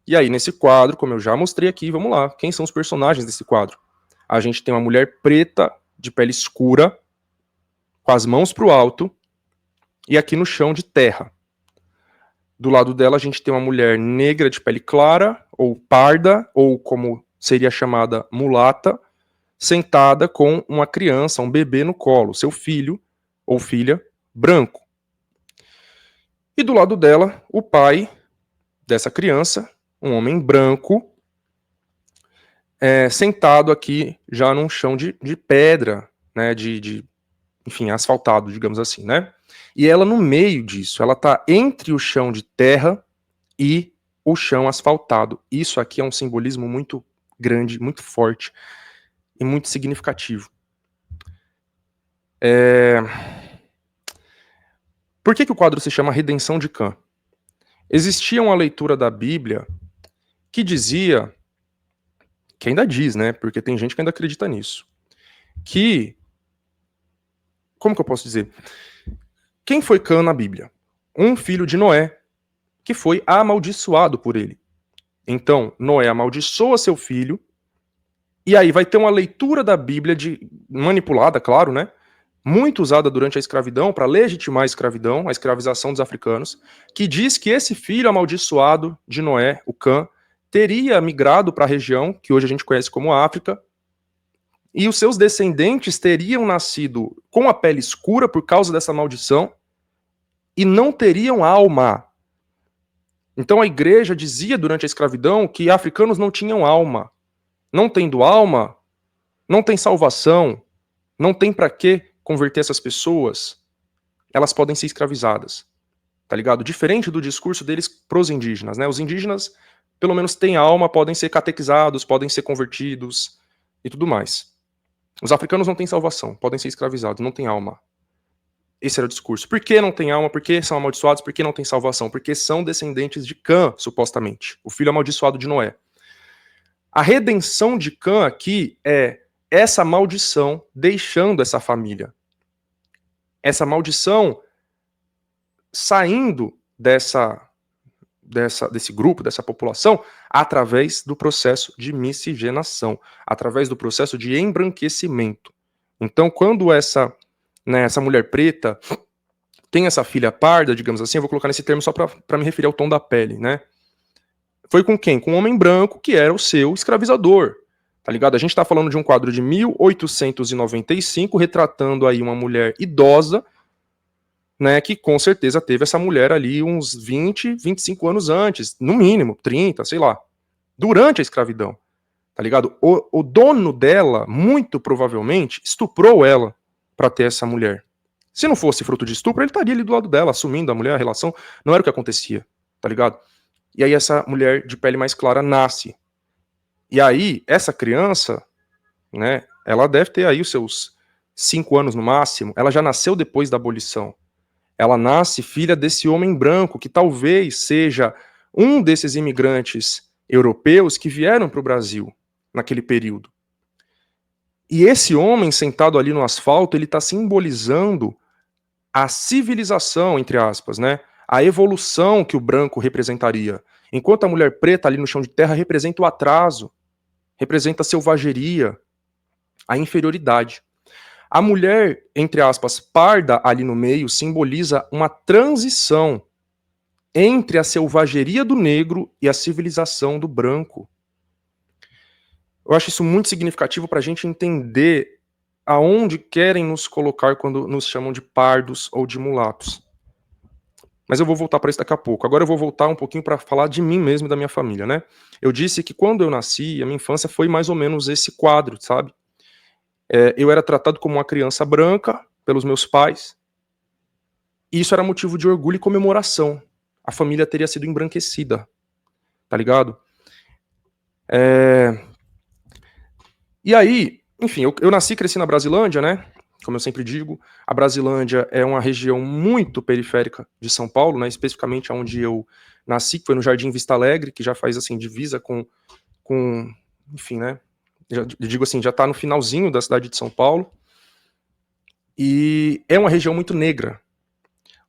Speaker 1: E aí, nesse quadro, como eu já mostrei aqui, vamos lá, quem são os personagens desse quadro? A gente tem uma mulher preta, de pele escura, com as mãos para o alto, e aqui no chão de terra. Do lado dela a gente tem uma mulher negra de pele clara, ou parda, ou como seria chamada mulata, sentada com uma criança, um bebê no colo, seu filho ou filha branco. E do lado dela, o pai dessa criança, um homem branco, sentado aqui já num chão de pedra, né, enfim, asfaltado, digamos assim, né? E ela no meio disso, ela tá entre o chão de terra e o chão asfaltado. Isso aqui é um simbolismo muito grande, muito forte e muito significativo. Por que o quadro se chama Redenção de Cã? Existia uma leitura da Bíblia que dizia, que ainda diz, né, porque tem gente que ainda acredita nisso, que, como que eu posso dizer? Quem foi Cã na Bíblia? Um filho de Noé, que foi amaldiçoado por ele. Então, Noé amaldiçoa seu filho, e aí vai ter uma leitura da Bíblia manipulada, claro, né? Muito usada durante a escravidão, para legitimar a escravidão, a escravização dos africanos, que diz que esse filho amaldiçoado de Noé, o Cã, teria migrado para a região que hoje a gente conhece como África, e os seus descendentes teriam nascido com a pele escura por causa dessa maldição, e não teriam alma. Então a igreja dizia durante a escravidão que africanos não tinham alma. Não tendo alma, não tem salvação, não tem para que converter essas pessoas, elas podem ser escravizadas, tá ligado? Diferente do discurso deles pros indígenas, né? Os indígenas, pelo menos, têm alma, podem ser catequizados, podem ser convertidos e tudo mais. Os africanos não têm salvação, podem ser escravizados, não têm alma. Esse era o discurso. Por que não tem alma? Por que são amaldiçoados? Por que não tem salvação? Porque são descendentes de Cã, supostamente, o filho amaldiçoado de Noé. A redenção de Cã aqui é essa maldição deixando essa família. Essa maldição saindo desse grupo, dessa população, através do processo de miscigenação, através do processo de embranquecimento. Então, quando essa mulher preta tem essa filha parda, digamos assim, eu vou colocar nesse termo só para me referir ao tom da pele, né? Foi com quem? Com um homem branco que era o seu escravizador, tá ligado? A gente tá falando de um quadro de 1895, retratando aí uma mulher idosa, né, que com certeza teve essa mulher ali uns 20, 25 anos antes, no mínimo, 30, sei lá, durante a escravidão, tá ligado? O dono dela, muito provavelmente, estuprou ela pra ter essa mulher. Se não fosse fruto de estupro, ele estaria ali do lado dela, assumindo a mulher, a relação, não era o que acontecia, tá ligado? E aí essa mulher de pele mais clara nasce. E aí, essa criança, né, ela deve ter aí os seus 5 anos no máximo, ela já nasceu depois da abolição. Ela nasce filha desse homem branco, que talvez seja um desses imigrantes europeus que vieram para o Brasil naquele período. E esse homem sentado ali no asfalto, ele está simbolizando a civilização, entre aspas, né? A evolução que o branco representaria. Enquanto a mulher preta ali no chão de terra representa o atraso, representa a selvageria, a inferioridade. A mulher, entre aspas, parda ali no meio, simboliza uma transição entre a selvageria do negro e a civilização do branco. eu acho isso muito significativo para a gente entender aonde querem nos colocar quando nos chamam de pardos ou de mulatos. Mas eu vou voltar para isso daqui a pouco. Agora eu vou voltar um pouquinho para falar de mim mesmo e da minha família, né? Eu disse que quando eu nasci, a minha infância foi mais ou menos esse quadro, sabe? Eu era tratado como uma criança branca pelos meus pais, e isso era motivo de orgulho e comemoração. A família teria sido embranquecida, tá ligado? E aí, enfim, eu nasci e cresci na Brasilândia, né? Como eu sempre digo, a Brasilândia é uma região muito periférica de São Paulo, né? Especificamente onde eu nasci, que foi no Jardim Vista Alegre, que já faz, assim, divisa com enfim, né? Eu digo assim, já tá no finalzinho da cidade de São Paulo. E é uma região muito negra.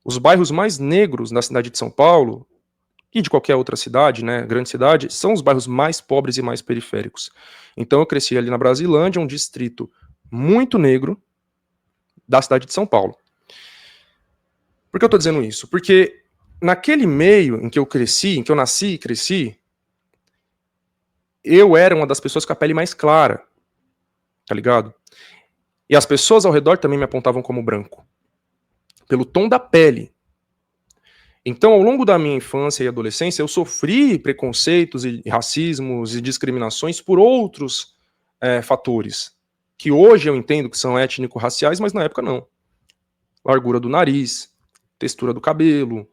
Speaker 1: Os bairros mais negros da cidade de São Paulo, e de qualquer outra cidade, né, grande cidade, são os bairros mais pobres e mais periféricos. Então eu cresci ali na Brasilândia, um distrito muito negro da cidade de São Paulo. Por que eu tô dizendo isso? Porque naquele meio em que eu cresci, em que eu nasci e cresci, eu era uma das pessoas com a pele mais clara, tá ligado? E as pessoas ao redor também me apontavam como branco, pelo tom da pele. Então, ao longo da minha infância e adolescência, eu sofri preconceitos e racismos e discriminações por outros fatores, que hoje eu entendo que são étnico-raciais, mas na época não. Largura do nariz, textura do cabelo,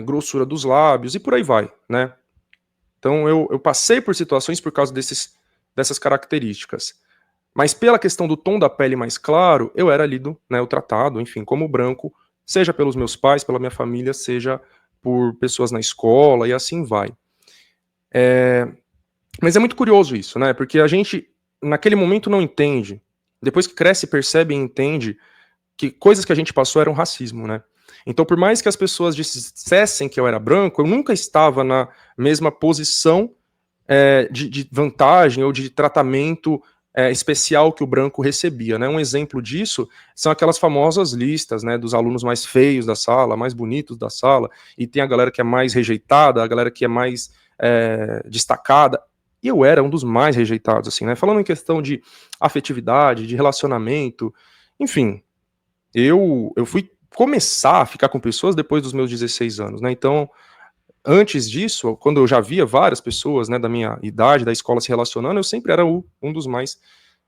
Speaker 1: grossura dos lábios e por aí vai, né? Então, eu passei por situações por causa dessas características. Mas pela questão do tom da pele mais claro, eu era lido, né, o tratado, enfim, como branco, seja pelos meus pais, pela minha família, seja por pessoas na escola e assim vai. Mas é muito curioso isso, né? Porque a gente, naquele momento, não entende. Depois que cresce, percebe e entende que coisas que a gente passou eram racismo, né? Então, por mais que as pessoas dissessem que eu era branco, eu nunca estava na mesma posição de vantagem ou de tratamento especial que o branco recebia, né? Um exemplo disso são aquelas famosas listas, né, dos alunos mais feios da sala, mais bonitos da sala, e tem a galera que é mais rejeitada, a galera que é mais destacada, e eu era um dos mais rejeitados, assim, né? Falando em questão de afetividade, de relacionamento, enfim, eu fui começar a ficar com pessoas depois dos meus 16 anos, né? Então, antes disso, quando eu já via várias pessoas, né, da minha idade, da escola se relacionando, eu sempre era um dos mais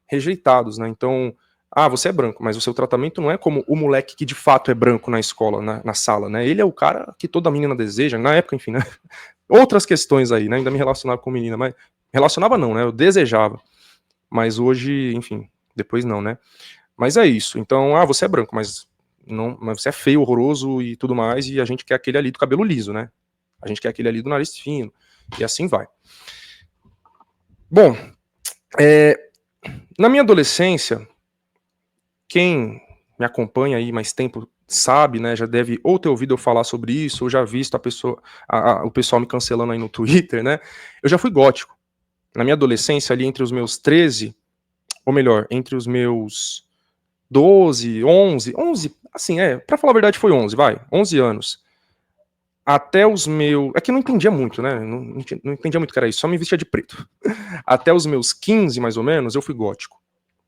Speaker 1: rejeitados, né? Então, você é branco, mas o seu tratamento não é como o moleque que de fato é branco na escola, na sala, né? Ele é o cara que toda menina deseja, na época, enfim, né? Outras questões aí, né? Ainda me relacionava com menina, mas relacionava não, né? Eu desejava. Mas hoje, enfim, depois não, né? Mas é isso. Então, você é branco, mas você é feio, horroroso e tudo mais, e a gente quer aquele ali do cabelo liso, né? A gente quer aquele ali do nariz fino, e assim vai. Bom, na minha adolescência, quem me acompanha aí mais tempo sabe, né, já deve ou ter ouvido eu falar sobre isso, ou já visto o pessoal me cancelando aí no Twitter, né? Eu já fui gótico. Na minha adolescência, ali entre os meus 13, ou melhor, entre os meus 12, 11, assim, pra falar a verdade foi 11, 11 anos. Até os meus... É que eu não entendia muito, né? Não entendia muito o que era isso, só me vestia de preto. Até os meus 15, mais ou menos, eu fui gótico,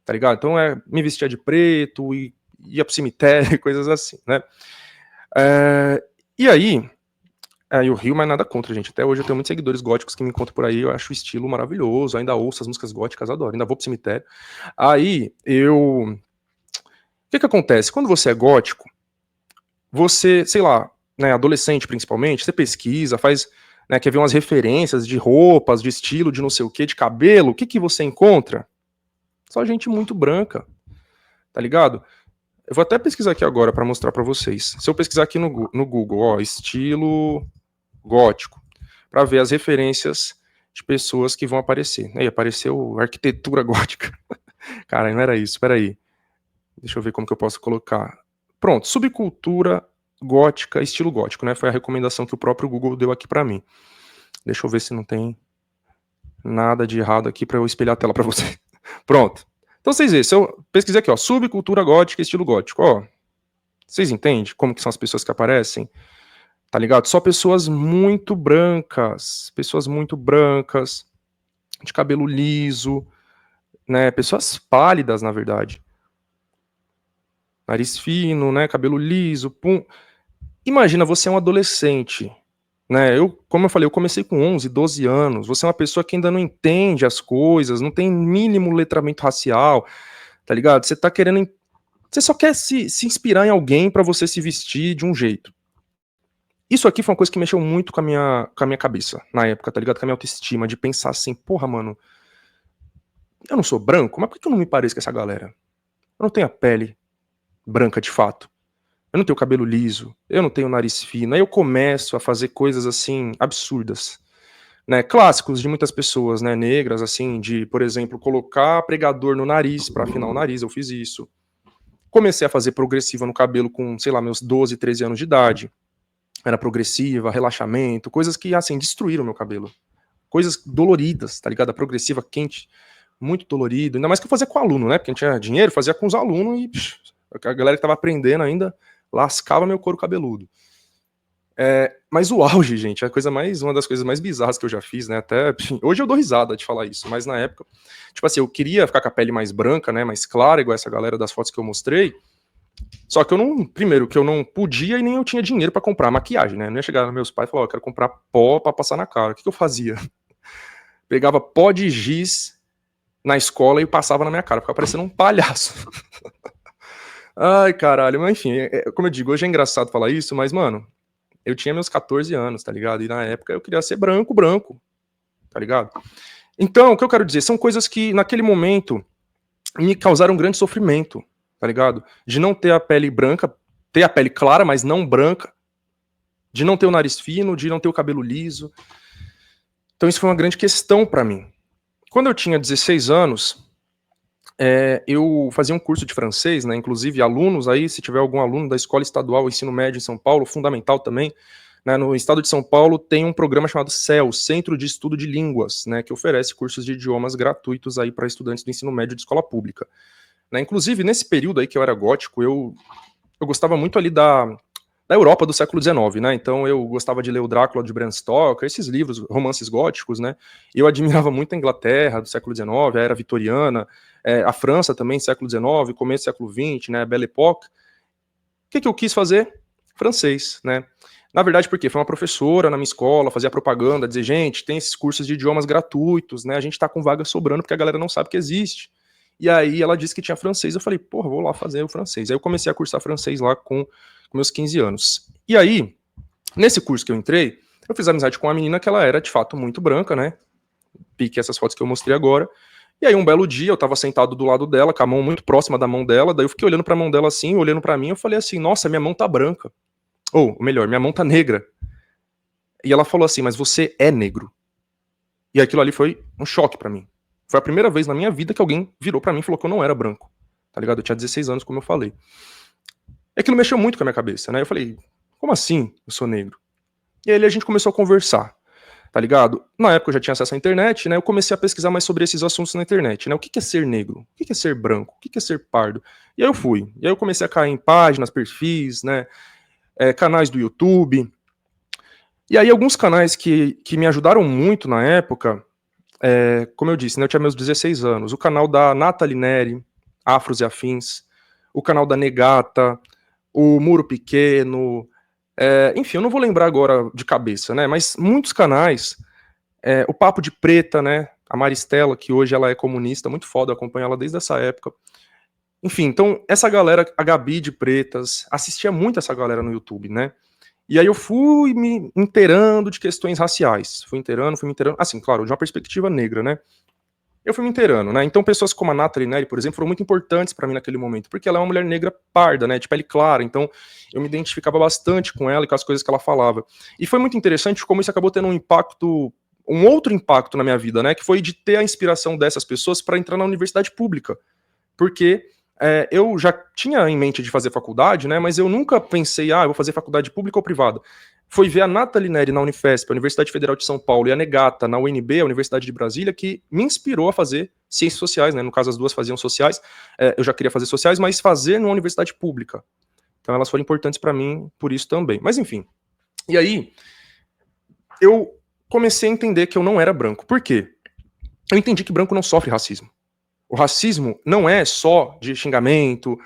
Speaker 1: tá ligado? Então, me vestia de preto, e ia pro cemitério, coisas assim, né? E aí, eu rio, mas nada contra, gente. Até hoje eu tenho muitos seguidores góticos que me encontram por aí, eu acho o estilo maravilhoso, ainda ouço as músicas góticas, adoro, ainda vou pro cemitério. Aí, o que acontece? Quando você é gótico, você, sei lá, né, adolescente principalmente, você pesquisa, faz, né, quer ver umas referências de roupas, de estilo, de não sei o que, de cabelo, o que você encontra? Só gente muito branca, tá ligado? Eu vou até pesquisar aqui agora pra mostrar pra vocês. Se eu pesquisar aqui no Google, ó, estilo gótico, pra ver as referências de pessoas que vão aparecer. Aí apareceu arquitetura gótica. Cara, não era isso, peraí. Deixa eu ver como que eu posso colocar. Pronto, subcultura gótica, estilo gótico, né? Foi a recomendação que o próprio Google deu aqui pra mim. Deixa eu ver se não tem nada de errado aqui pra eu espelhar a tela pra você. Pronto. Então vocês veem, se eu pesquisar aqui, ó, subcultura gótica, estilo gótico, ó. Vocês entendem como que são as pessoas que aparecem? Tá ligado? Só pessoas muito brancas, de cabelo liso, né? Pessoas pálidas, na verdade. Nariz fino, né? Cabelo liso, pum. Imagina, você é um adolescente, né? Como eu falei, eu comecei com 11, 12 anos. Você é uma pessoa que ainda não entende as coisas, não tem mínimo letramento racial, tá ligado? Você tá querendo. Você só quer se inspirar em alguém pra você se vestir de um jeito. Isso aqui foi uma coisa que mexeu muito com a minha cabeça na época, tá ligado? Com a minha autoestima, de pensar assim, porra, mano, eu não sou branco, mas por que eu não me pareço com essa galera? Eu não tenho a pele branca de fato. Eu não tenho cabelo liso, eu não tenho nariz fino. Aí eu começo a fazer coisas assim absurdas, né? Clássicos de muitas pessoas, né, negras, assim, de, por exemplo, colocar pregador no nariz para afinar o nariz. Eu fiz isso. Comecei a fazer progressiva no cabelo com, sei lá, meus 12, 13 anos de idade. Era progressiva, relaxamento, coisas que, assim, destruíram meu cabelo. Coisas doloridas, tá ligado? A progressiva quente, muito dolorido. Ainda mais que eu fazia com aluno, né? Porque a gente tinha dinheiro, fazia com os alunos e a galera que tava aprendendo ainda lascava meu couro cabeludo. Mas o auge, gente, é uma das coisas mais bizarras que eu já fiz, né? Até hoje eu dou risada de falar isso, mas na época, tipo assim, eu queria ficar com a pele mais branca, né? Mais clara, igual essa galera das fotos que eu mostrei. Só que primeiro, que eu não podia e nem eu tinha dinheiro pra comprar maquiagem, né? Eu não ia chegar nos meus pais e falar, eu quero comprar pó pra passar na cara. O que eu fazia? Pegava pó de giz na escola e passava na minha cara, ficava parecendo um palhaço. Ai, caralho, mas enfim, como eu digo, hoje é engraçado falar isso, mas, mano, eu tinha meus 14 anos, tá ligado? E na época eu queria ser branco, tá ligado? Então, o que eu quero dizer, são coisas que naquele momento me causaram grande sofrimento, tá ligado? De não ter a pele branca, ter a pele clara, mas não branca, de não ter o nariz fino, de não ter o cabelo liso. Então isso foi uma grande questão pra mim. Quando eu tinha 16 anos, eu fazia um curso de francês, né? Inclusive, alunos aí, se tiver algum aluno da Escola Estadual Ensino Médio em São Paulo, fundamental também, né? No estado de São Paulo tem um programa chamado CEL, Centro de Estudo de Línguas, né? Que oferece cursos de idiomas gratuitos aí para estudantes do ensino médio de escola pública. Né? Inclusive, nesse período aí que eu era gótico, eu gostava muito ali da Europa do século XIX, né? Então eu gostava de ler o Drácula de Bram Stoker, esses livros, romances góticos, né? E eu admirava muito a Inglaterra do século XIX, a era vitoriana, a França também, século XIX, começo do século XX, né? Belle Époque. O que eu quis fazer? Francês, né? Na verdade, porque foi uma professora na minha escola, fazia propaganda, dizer, gente, tem esses cursos de idiomas gratuitos, né? A gente tá com vaga sobrando porque a galera não sabe que existe. E aí ela disse que tinha francês, eu falei, porra, vou lá fazer o francês. Aí eu comecei a cursar francês lá com meus 15 anos. E aí, nesse curso que eu entrei, eu fiz amizade com uma menina que ela era, de fato, muito branca, né? Pique essas fotos que eu mostrei agora. E aí, um belo dia, eu tava sentado do lado dela, com a mão muito próxima da mão dela, daí eu fiquei olhando pra mão dela assim, olhando pra mim, eu falei assim, nossa, minha mão tá branca. Ou, melhor, minha mão tá negra. E ela falou assim, mas você é negro. E aquilo ali foi um choque pra mim. Foi a primeira vez na minha vida que alguém virou pra mim e falou que eu não era branco. Tá ligado? Eu tinha 16 anos, como eu falei. Aquilo mexeu muito com a minha cabeça, né? Eu falei, como assim eu sou negro? E aí a gente começou a conversar, tá ligado? Na época eu já tinha acesso à internet, né? Eu comecei a pesquisar mais sobre esses assuntos na internet, né? O que é ser negro? O que é ser branco? O que é ser pardo? E aí eu fui. E aí eu comecei a cair em páginas, perfis, né? Canais do YouTube. E aí alguns canais que me ajudaram muito na época, como eu disse, né? Eu tinha meus 16 anos. O canal da Nathalie Neri, Afros e Afins. O canal da Negata, o Muro Pequeno, enfim, eu não vou lembrar agora de cabeça, né? Mas muitos canais, o Papo de Preta, né? A Maristela, que hoje ela é comunista, muito foda, eu acompanho ela desde essa época. Enfim, então, essa galera, a Gabi de Pretas, assistia muito essa galera no YouTube, né? E aí eu fui me inteirando de questões raciais. Fui me inteirando, assim, claro, de uma perspectiva negra, né? Eu fui me inteirando, né? Então pessoas como a Nathalie Neri, por exemplo, foram muito importantes pra mim naquele momento, porque ela é uma mulher negra parda, né, de pele clara, então eu me identificava bastante com ela e com as coisas que ela falava. E foi muito interessante como isso acabou tendo um outro impacto na minha vida, né, que foi de ter a inspiração dessas pessoas para entrar na universidade pública, porque eu já tinha em mente de fazer faculdade, né, mas eu nunca pensei, eu vou fazer faculdade pública ou privada. Foi ver a Nathalie Neri na Unifesp, a Universidade Federal de São Paulo, e a Negata na UNB, a Universidade de Brasília, que me inspirou a fazer ciências sociais, né? No caso, as duas faziam sociais. Eu já queria fazer sociais, mas fazer numa universidade pública. Então elas foram importantes para mim por isso também. Mas enfim. E aí, eu comecei a entender que eu não era branco. Por quê? eu entendi que branco não sofre racismo. O racismo não é só de xingamento,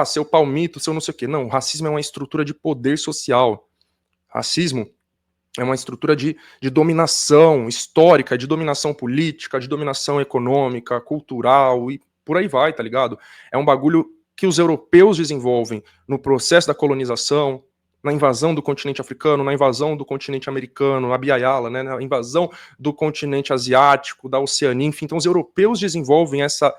Speaker 1: seu palmito, seu não sei o quê. Não, o racismo é uma estrutura de poder social. Racismo é uma estrutura de dominação histórica, de dominação política, de dominação econômica, cultural e por aí vai, tá ligado? É um bagulho que os europeus desenvolvem no processo da colonização, na invasão do continente africano, na invasão do continente americano, a Biayala, né, na invasão do continente asiático, da Oceania, enfim. Então os europeus desenvolvem essa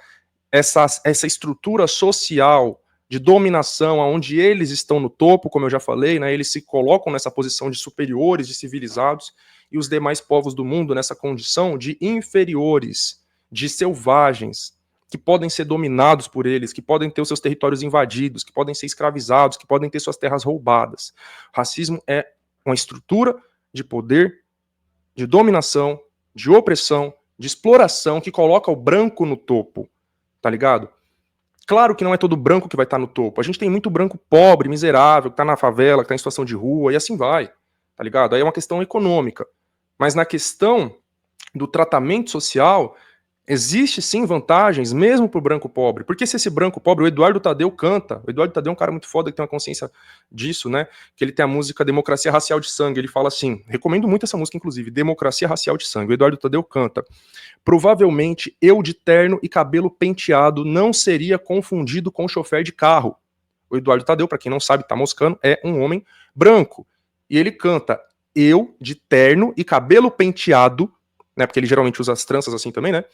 Speaker 1: estrutura social de dominação, onde eles estão no topo, como eu já falei, né, eles se colocam nessa posição de superiores, de civilizados, e os demais povos do mundo nessa condição de inferiores, de selvagens, que podem ser dominados por eles, que podem ter os seus territórios invadidos, que podem ser escravizados, que podem ter suas terras roubadas. Racismo é uma estrutura de poder, de dominação, de opressão, de exploração, que coloca o branco no topo, tá ligado? Claro que não é todo branco que vai estar no topo. A gente tem muito branco pobre, miserável, que tá na favela, que tá em situação de rua, e assim vai, tá ligado? Aí é uma questão econômica. Mas na questão do tratamento social, existe sim vantagens, mesmo pro branco pobre. Porque se esse branco pobre, o Eduardo Tadeu canta, o Eduardo Tadeu é um cara muito foda que tem uma consciência disso, né? Que ele tem a música Democracia Racial de Sangue. Ele fala assim, recomendo muito essa música, inclusive, Democracia Racial de Sangue. O Eduardo Tadeu canta: provavelmente eu de terno e cabelo penteado não seria confundido com chofer de carro. O Eduardo Tadeu, para quem não sabe, tá moscando, é um homem branco. E ele canta: eu de terno e cabelo penteado, né, porque ele geralmente usa as tranças assim também, né,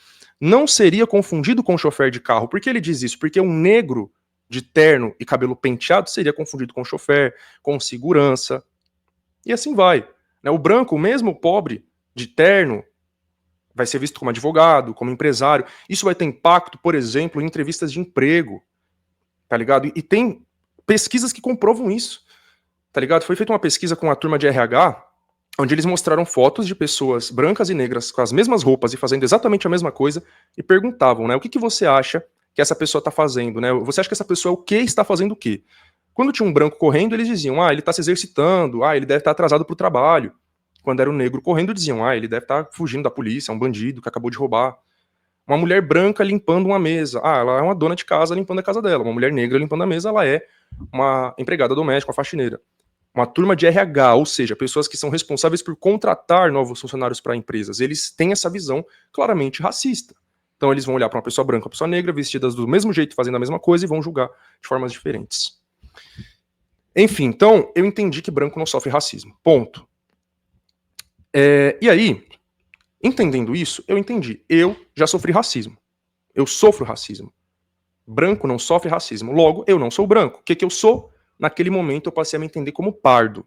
Speaker 1: não seria confundido com chofer de carro. Por que ele diz isso? Porque um negro de terno e cabelo penteado seria confundido com chofer, com segurança, e assim vai. Né, o branco, mesmo pobre, de terno, vai ser visto como advogado, como empresário. Isso vai ter impacto, por exemplo, em entrevistas de emprego, tá ligado? E tem pesquisas que comprovam isso, tá ligado? Foi feita uma pesquisa com a turma de RH, onde eles mostraram fotos de pessoas brancas e negras com as mesmas roupas e fazendo exatamente a mesma coisa, e perguntavam, né, o que você acha que essa pessoa está fazendo, né? Você acha que essa pessoa é o que está fazendo o quê? Quando tinha um branco correndo, eles diziam, ele está se exercitando, ele deve estar atrasado para o trabalho. Quando era um negro correndo, diziam, ele deve estar fugindo da polícia, é um bandido que acabou de roubar. Uma mulher branca limpando uma mesa, ela é uma dona de casa limpando a casa dela. Uma mulher negra limpando a mesa, ela é uma empregada doméstica, uma faxineira. Uma turma de RH, ou seja, pessoas que são responsáveis por contratar novos funcionários para empresas, eles têm essa visão claramente racista. Então eles vão olhar para uma pessoa branca, uma pessoa negra, vestidas do mesmo jeito, fazendo a mesma coisa, e vão julgar de formas diferentes. Enfim, então eu entendi que branco não sofre racismo. Ponto. E aí, entendendo isso, eu entendi. Eu já sofri racismo. Eu sofro racismo. Branco não sofre racismo. Logo, eu não sou branco. O que eu sou? Naquele momento eu passei a me entender como pardo.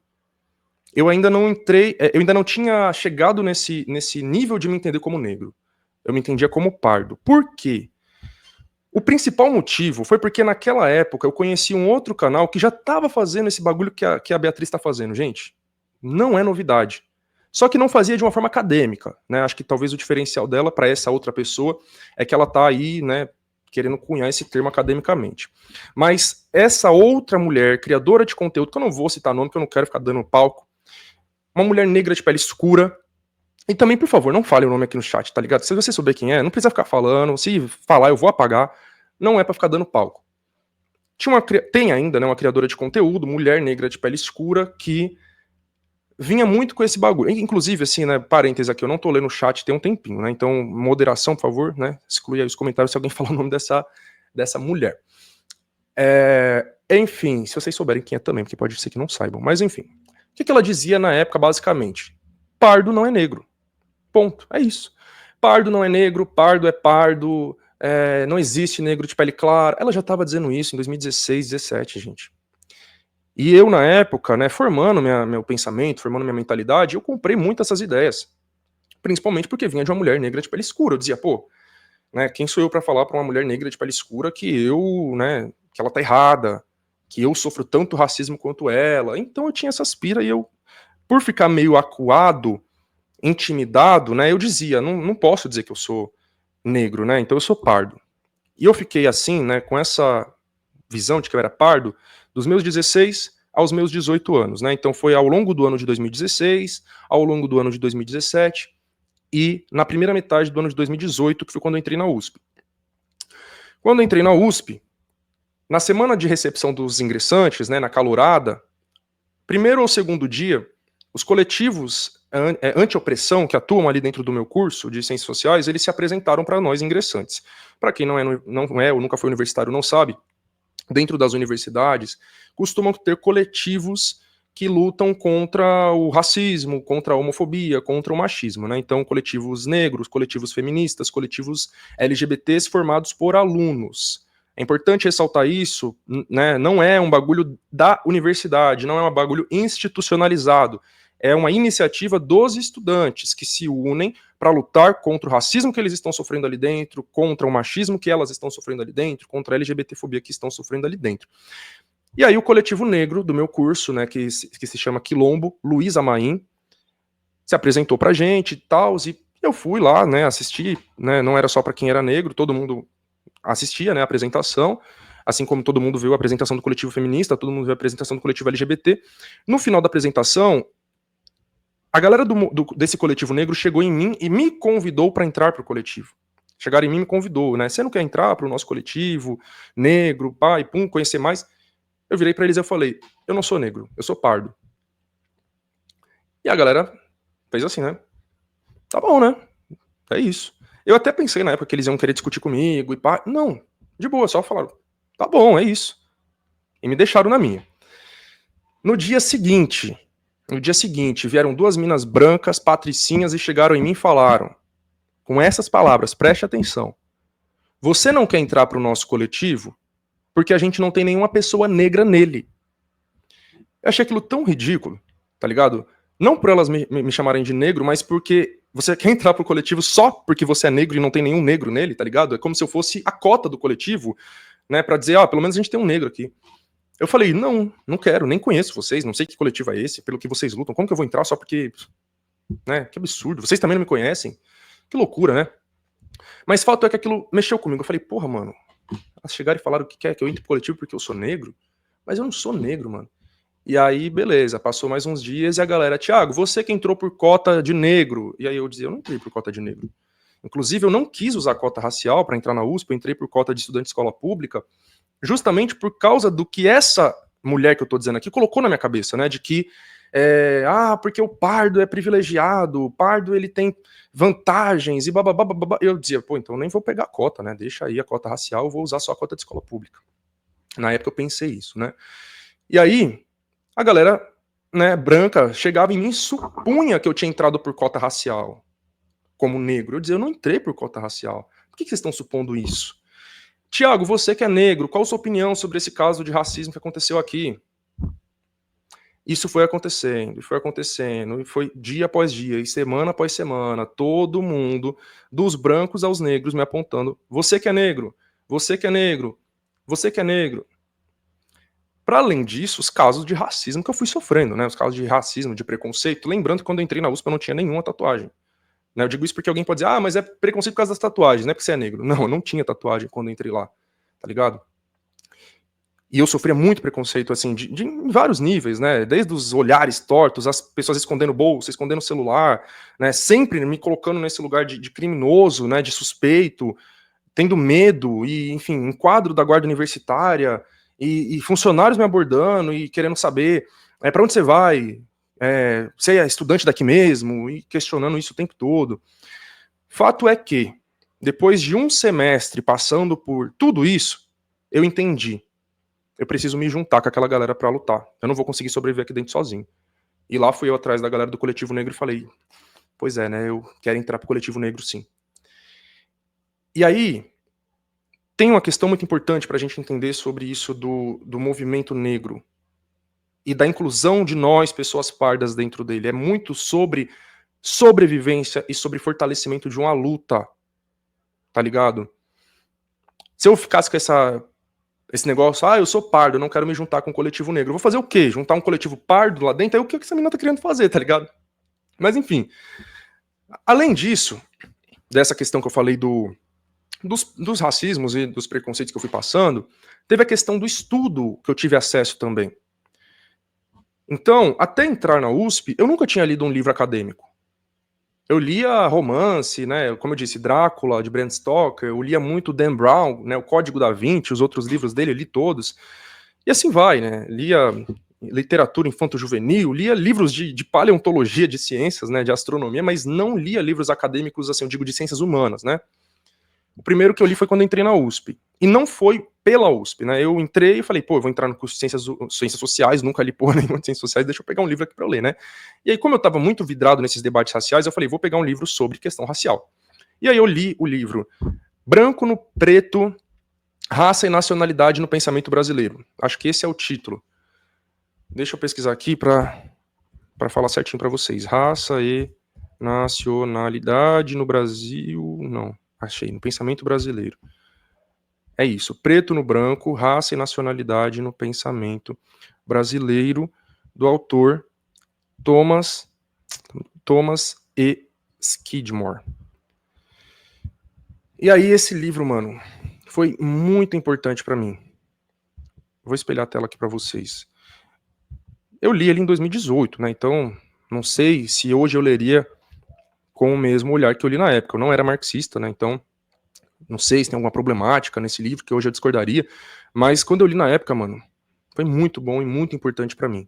Speaker 1: Eu ainda não tinha chegado nesse nível de me entender como negro. Eu me entendia como pardo. Por quê? O principal motivo foi porque naquela época eu conheci um outro canal que já estava fazendo esse bagulho que a Beatriz está fazendo. Gente, não é novidade. Só que não fazia de uma forma acadêmica, né? Acho que talvez o diferencial dela para essa outra pessoa é que ela tá aí, né, querendo cunhar esse termo academicamente. Mas essa outra mulher, criadora de conteúdo, que eu não vou citar nome, que eu não quero ficar dando palco, uma mulher negra de pele escura, e também, por favor, não fale o nome aqui no chat, tá ligado? Se você souber quem é, não precisa ficar falando, se falar eu vou apagar, não é para ficar dando palco. Tem ainda, né, uma criadora de conteúdo, mulher negra de pele escura, que vinha muito com esse bagulho. Inclusive, assim, né, parênteses aqui, eu não tô lendo o chat tem um tempinho, né, então, moderação, por favor, né, exclui aí os comentários se alguém falar o nome dessa mulher. Enfim, se vocês souberem quem é também, porque pode ser que não saibam, mas enfim. O que ela dizia na época, basicamente? Pardo não é negro. Ponto, é isso. Pardo não é negro, pardo é pardo, não existe negro de pele clara. Ela já estava dizendo isso em 2016, 2017, gente. E eu, na época, né, formando meu pensamento, formando minha mentalidade, eu comprei muito essas ideias. Principalmente porque vinha de uma mulher negra de pele escura. Eu dizia, pô, né, quem sou eu para falar para uma mulher negra de pele escura que que ela tá errada, que eu sofro tanto racismo quanto ela. Então eu tinha essa aspira e eu, por ficar meio acuado, intimidado, né, eu dizia, não posso dizer que eu sou negro, né, então eu sou pardo. E eu fiquei assim, né, com essa visão de que eu era pardo, dos meus 16 aos meus 18 anos, né? Então foi ao longo do ano de 2016, ao longo do ano de 2017, e na primeira metade do ano de 2018, que foi quando eu entrei na USP. Quando eu entrei na USP, na semana de recepção dos ingressantes, né, na calorada, primeiro ou segundo dia, os coletivos anti-opressão que atuam ali dentro do meu curso de Ciências Sociais, eles se apresentaram para nós ingressantes. Para quem não é ou nunca foi universitário não sabe, dentro das universidades, costumam ter coletivos que lutam contra o racismo, contra a homofobia, contra o machismo, né? Então, coletivos negros, coletivos feministas, coletivos LGBTs formados por alunos. É importante ressaltar isso, né? Não é um bagulho da universidade, não é um bagulho institucionalizado. É uma iniciativa dos estudantes que se unem para lutar contra o racismo que eles estão sofrendo ali dentro, contra o machismo que elas estão sofrendo ali dentro, contra a LGBTfobia que estão sofrendo ali dentro. E aí o coletivo negro do meu curso, né, que se chama Quilombo, Luiz Amaim, se apresentou pra gente e tal, e eu fui lá, né, assistir, né, não era só para quem era negro, todo mundo assistia, né, a apresentação, assim como todo mundo viu a apresentação do coletivo feminista, todo mundo viu a apresentação do coletivo LGBT. No final da apresentação, a galera desse coletivo negro chegou em mim e me convidou para entrar pro coletivo. Chegaram em mim e me convidou, né, você não quer entrar pro nosso coletivo negro, pai, pum, conhecer mais? Eu virei pra eles e eu falei, eu não sou negro, eu sou pardo. E a galera fez assim, né? Tá bom, né? É isso. Eu até pensei na época que eles iam querer discutir comigo e pá. Não, de boa, só falaram, tá bom, é isso. E me deixaram na minha. No dia seguinte, vieram duas minas brancas, patricinhas, e chegaram em mim e falaram, com essas palavras, preste atenção. Você não quer entrar pro nosso coletivo? Porque a gente não tem nenhuma pessoa negra nele. Eu achei aquilo tão ridículo, tá ligado? Não por elas me chamarem de negro, mas porque você quer entrar pro coletivo só porque você é negro e não tem nenhum negro nele, tá ligado? É como se eu fosse a cota do coletivo, né, pra dizer, pelo menos a gente tem um negro aqui. Eu falei, não quero, nem conheço vocês, não sei que coletivo é esse, pelo que vocês lutam, como que eu vou entrar só porque, né, que absurdo, vocês também não me conhecem, que loucura, né? Mas fato é que aquilo mexeu comigo, eu falei, porra, mano, elas chegaram e falaram que quer que eu entre pro coletivo porque eu sou negro, mas eu não sou negro, mano. E aí, beleza, passou mais uns dias e a galera, Thiago, você que entrou por cota de negro. E aí eu dizia, eu não entrei por cota de negro. Inclusive, eu não quis usar cota racial para entrar na USP, eu entrei por cota de estudante de escola pública, justamente por causa do que essa mulher que eu tô dizendo aqui colocou na minha cabeça, né, de que, porque o pardo é privilegiado, o pardo ele tem vantagens e bababá. Eu dizia, pô, então eu nem vou pegar a cota, né, deixa aí a cota racial, eu vou usar só a cota de escola pública. Na época eu pensei isso, né. E aí, a galera, né, branca chegava em mim e supunha que eu tinha entrado por cota racial, como negro. Eu dizia, eu não entrei por cota racial. Por que vocês estão supondo isso? Tiago, você que é negro, qual a sua opinião sobre esse caso de racismo que aconteceu aqui? Isso foi acontecendo, e foi dia após dia, e semana após semana, todo mundo, dos brancos aos negros, me apontando, você que é negro, você que é negro, você que é negro. Para além disso, os casos de racismo que eu fui sofrendo, né? Os casos de racismo, de preconceito. Lembrando que quando eu entrei na USP eu não tinha nenhuma tatuagem. Né? Eu digo isso porque alguém pode dizer, mas é preconceito por causa das tatuagens, não é porque você é negro. Não, eu não tinha tatuagem quando eu entrei lá, tá ligado? E eu sofria muito preconceito, assim, em vários níveis, né? Desde os olhares tortos, as pessoas escondendo bolsa, escondendo celular, né? Sempre me colocando nesse lugar de criminoso, né? De suspeito, tendo medo, e, enfim, em quadro da guarda universitária, e funcionários me abordando e querendo saber para onde você vai, você é estudante daqui mesmo, e questionando isso o tempo todo. Fato é que, depois de um semestre passando por tudo isso, eu entendi. Eu preciso me juntar com aquela galera para lutar. Eu não vou conseguir sobreviver aqui dentro sozinho. E lá fui eu atrás da galera do Coletivo Negro e falei, pois é, né, eu quero entrar pro Coletivo Negro sim. E aí, tem uma questão muito importante para a gente entender sobre isso do movimento negro e da inclusão de nós, pessoas pardas, dentro dele. É muito sobre sobrevivência e sobre fortalecimento de uma luta, tá ligado? Se eu ficasse com esse negócio, eu sou pardo, eu não quero me juntar com o coletivo negro, eu vou fazer o quê? Juntar um coletivo pardo lá dentro? Aí o que essa menina tá querendo fazer, tá ligado? Mas enfim, além disso, dessa questão que eu falei dos racismos e dos preconceitos que eu fui passando, teve a questão do estudo que eu tive acesso também. Então, até entrar na USP, eu nunca tinha lido um livro acadêmico. Eu lia romance, né, como eu disse, Drácula, de Bram Stoker, eu lia muito Dan Brown, né, o Código da Vinci, os outros livros dele, eu li todos. E assim vai, né, lia literatura infanto-juvenil, lia livros de paleontologia, de ciências, né, de astronomia, mas não lia livros acadêmicos, assim, eu digo, de ciências humanas, né. O primeiro que eu li foi quando eu entrei na USP. E não foi pela USP, né? Eu entrei e falei, pô, eu vou entrar no curso de ciências sociais, nunca li porra nenhuma de ciências sociais, deixa eu pegar um livro aqui pra eu ler, né? E aí, como eu tava muito vidrado nesses debates raciais, eu falei, vou pegar um livro sobre questão racial. E aí eu li o livro Branco no Preto, Raça e Nacionalidade no Pensamento Brasileiro. Acho que esse é o título. Deixa eu pesquisar aqui pra falar certinho pra vocês. Raça e Nacionalidade no Brasil... Não. Achei, no Pensamento Brasileiro. É isso, Preto no Branco, Raça e Nacionalidade no Pensamento Brasileiro, do autor Thomas E. Skidmore. E aí esse livro, mano, foi muito importante pra mim. Vou espelhar a tela aqui pra vocês. Eu li ele em 2018, né, então não sei se hoje eu leria com o mesmo olhar que eu li na época. Eu não era marxista, né, então... Não sei se tem alguma problemática nesse livro, que hoje eu discordaria, mas quando eu li na época, mano, foi muito bom e muito importante pra mim.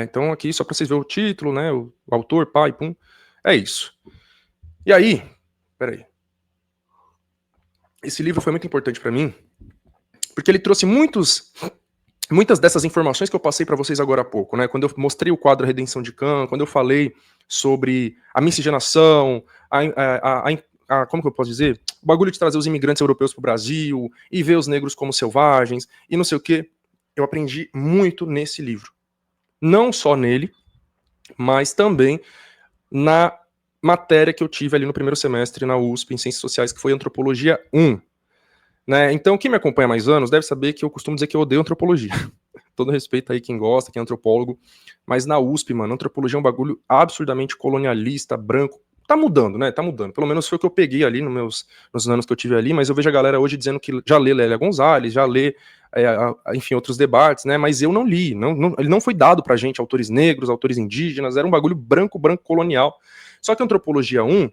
Speaker 1: Então aqui, só pra vocês verem o título, né, o autor, pai, pum, é isso. E aí, peraí. Esse livro foi muito importante pra mim, porque ele trouxe muitas dessas informações que eu passei pra vocês agora há pouco, né, quando eu mostrei o quadro A Redenção de Kant, quando eu falei sobre a miscigenação, como que eu posso dizer? O bagulho de trazer os imigrantes europeus pro Brasil, e ver os negros como selvagens, e não sei o quê. Eu aprendi muito nesse livro. Não só nele, mas também na matéria que eu tive ali no primeiro semestre na USP, em Ciências Sociais, que foi Antropologia 1. Né? Então, quem me acompanha há mais anos deve saber que eu costumo dizer que eu odeio antropologia. Todo respeito aí quem gosta, quem é antropólogo, mas na USP, mano, antropologia é um bagulho absurdamente colonialista, branco. Tá mudando, né? Tá mudando. Pelo menos foi o que eu peguei ali nos anos que eu tive ali, mas eu vejo a galera hoje dizendo que já lê Lélia Gonzalez, já lê, enfim, outros debates, né? Mas eu não li. Ele não foi dado pra gente, autores negros, autores indígenas, era um bagulho branco colonial. Só que a Antropologia 1,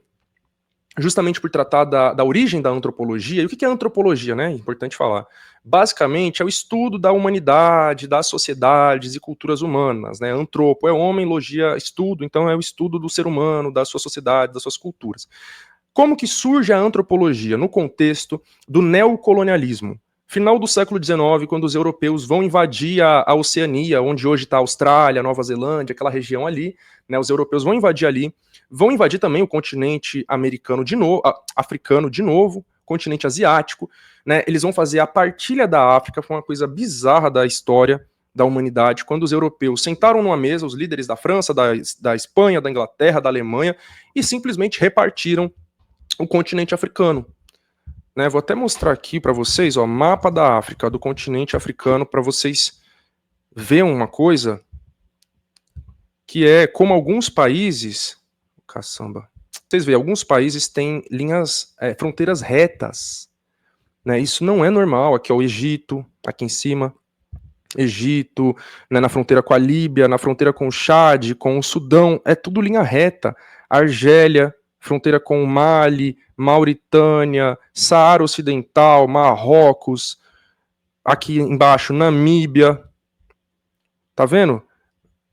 Speaker 1: justamente por tratar da origem da antropologia, e o que é antropologia, né? Importante falar. Basicamente, é o estudo da humanidade, das sociedades e culturas humanas, né? Antropo é homem, logia, estudo, então é o estudo do ser humano, da sua sociedade, das suas culturas. Como que surge a antropologia? No contexto do neocolonialismo. Final do século XIX, quando os europeus vão invadir a Oceania, onde hoje está a Austrália, Nova Zelândia, aquela região ali, né? Os europeus vão invadir ali, vão invadir também o continente americano de novo, africano de novo, continente asiático, né? Eles vão fazer a partilha da África, foi uma coisa bizarra da história da humanidade, quando os europeus sentaram numa mesa, os líderes da França, da Espanha, da Inglaterra, da Alemanha, e simplesmente repartiram o continente africano. Né? Vou até mostrar aqui para vocês, ó, mapa da África, do continente africano, para vocês verem uma coisa que é como alguns países... Caçamba. Vocês veem, alguns países têm fronteiras retas. Né? Isso não é normal. Aqui é o Egito, aqui em cima. Egito, né, na fronteira com a Líbia, na fronteira com o Chad, com o Sudão, é tudo linha reta. Argélia, fronteira com o Mali, Mauritânia, Saara Ocidental, Marrocos, aqui embaixo, Namíbia. Tá vendo?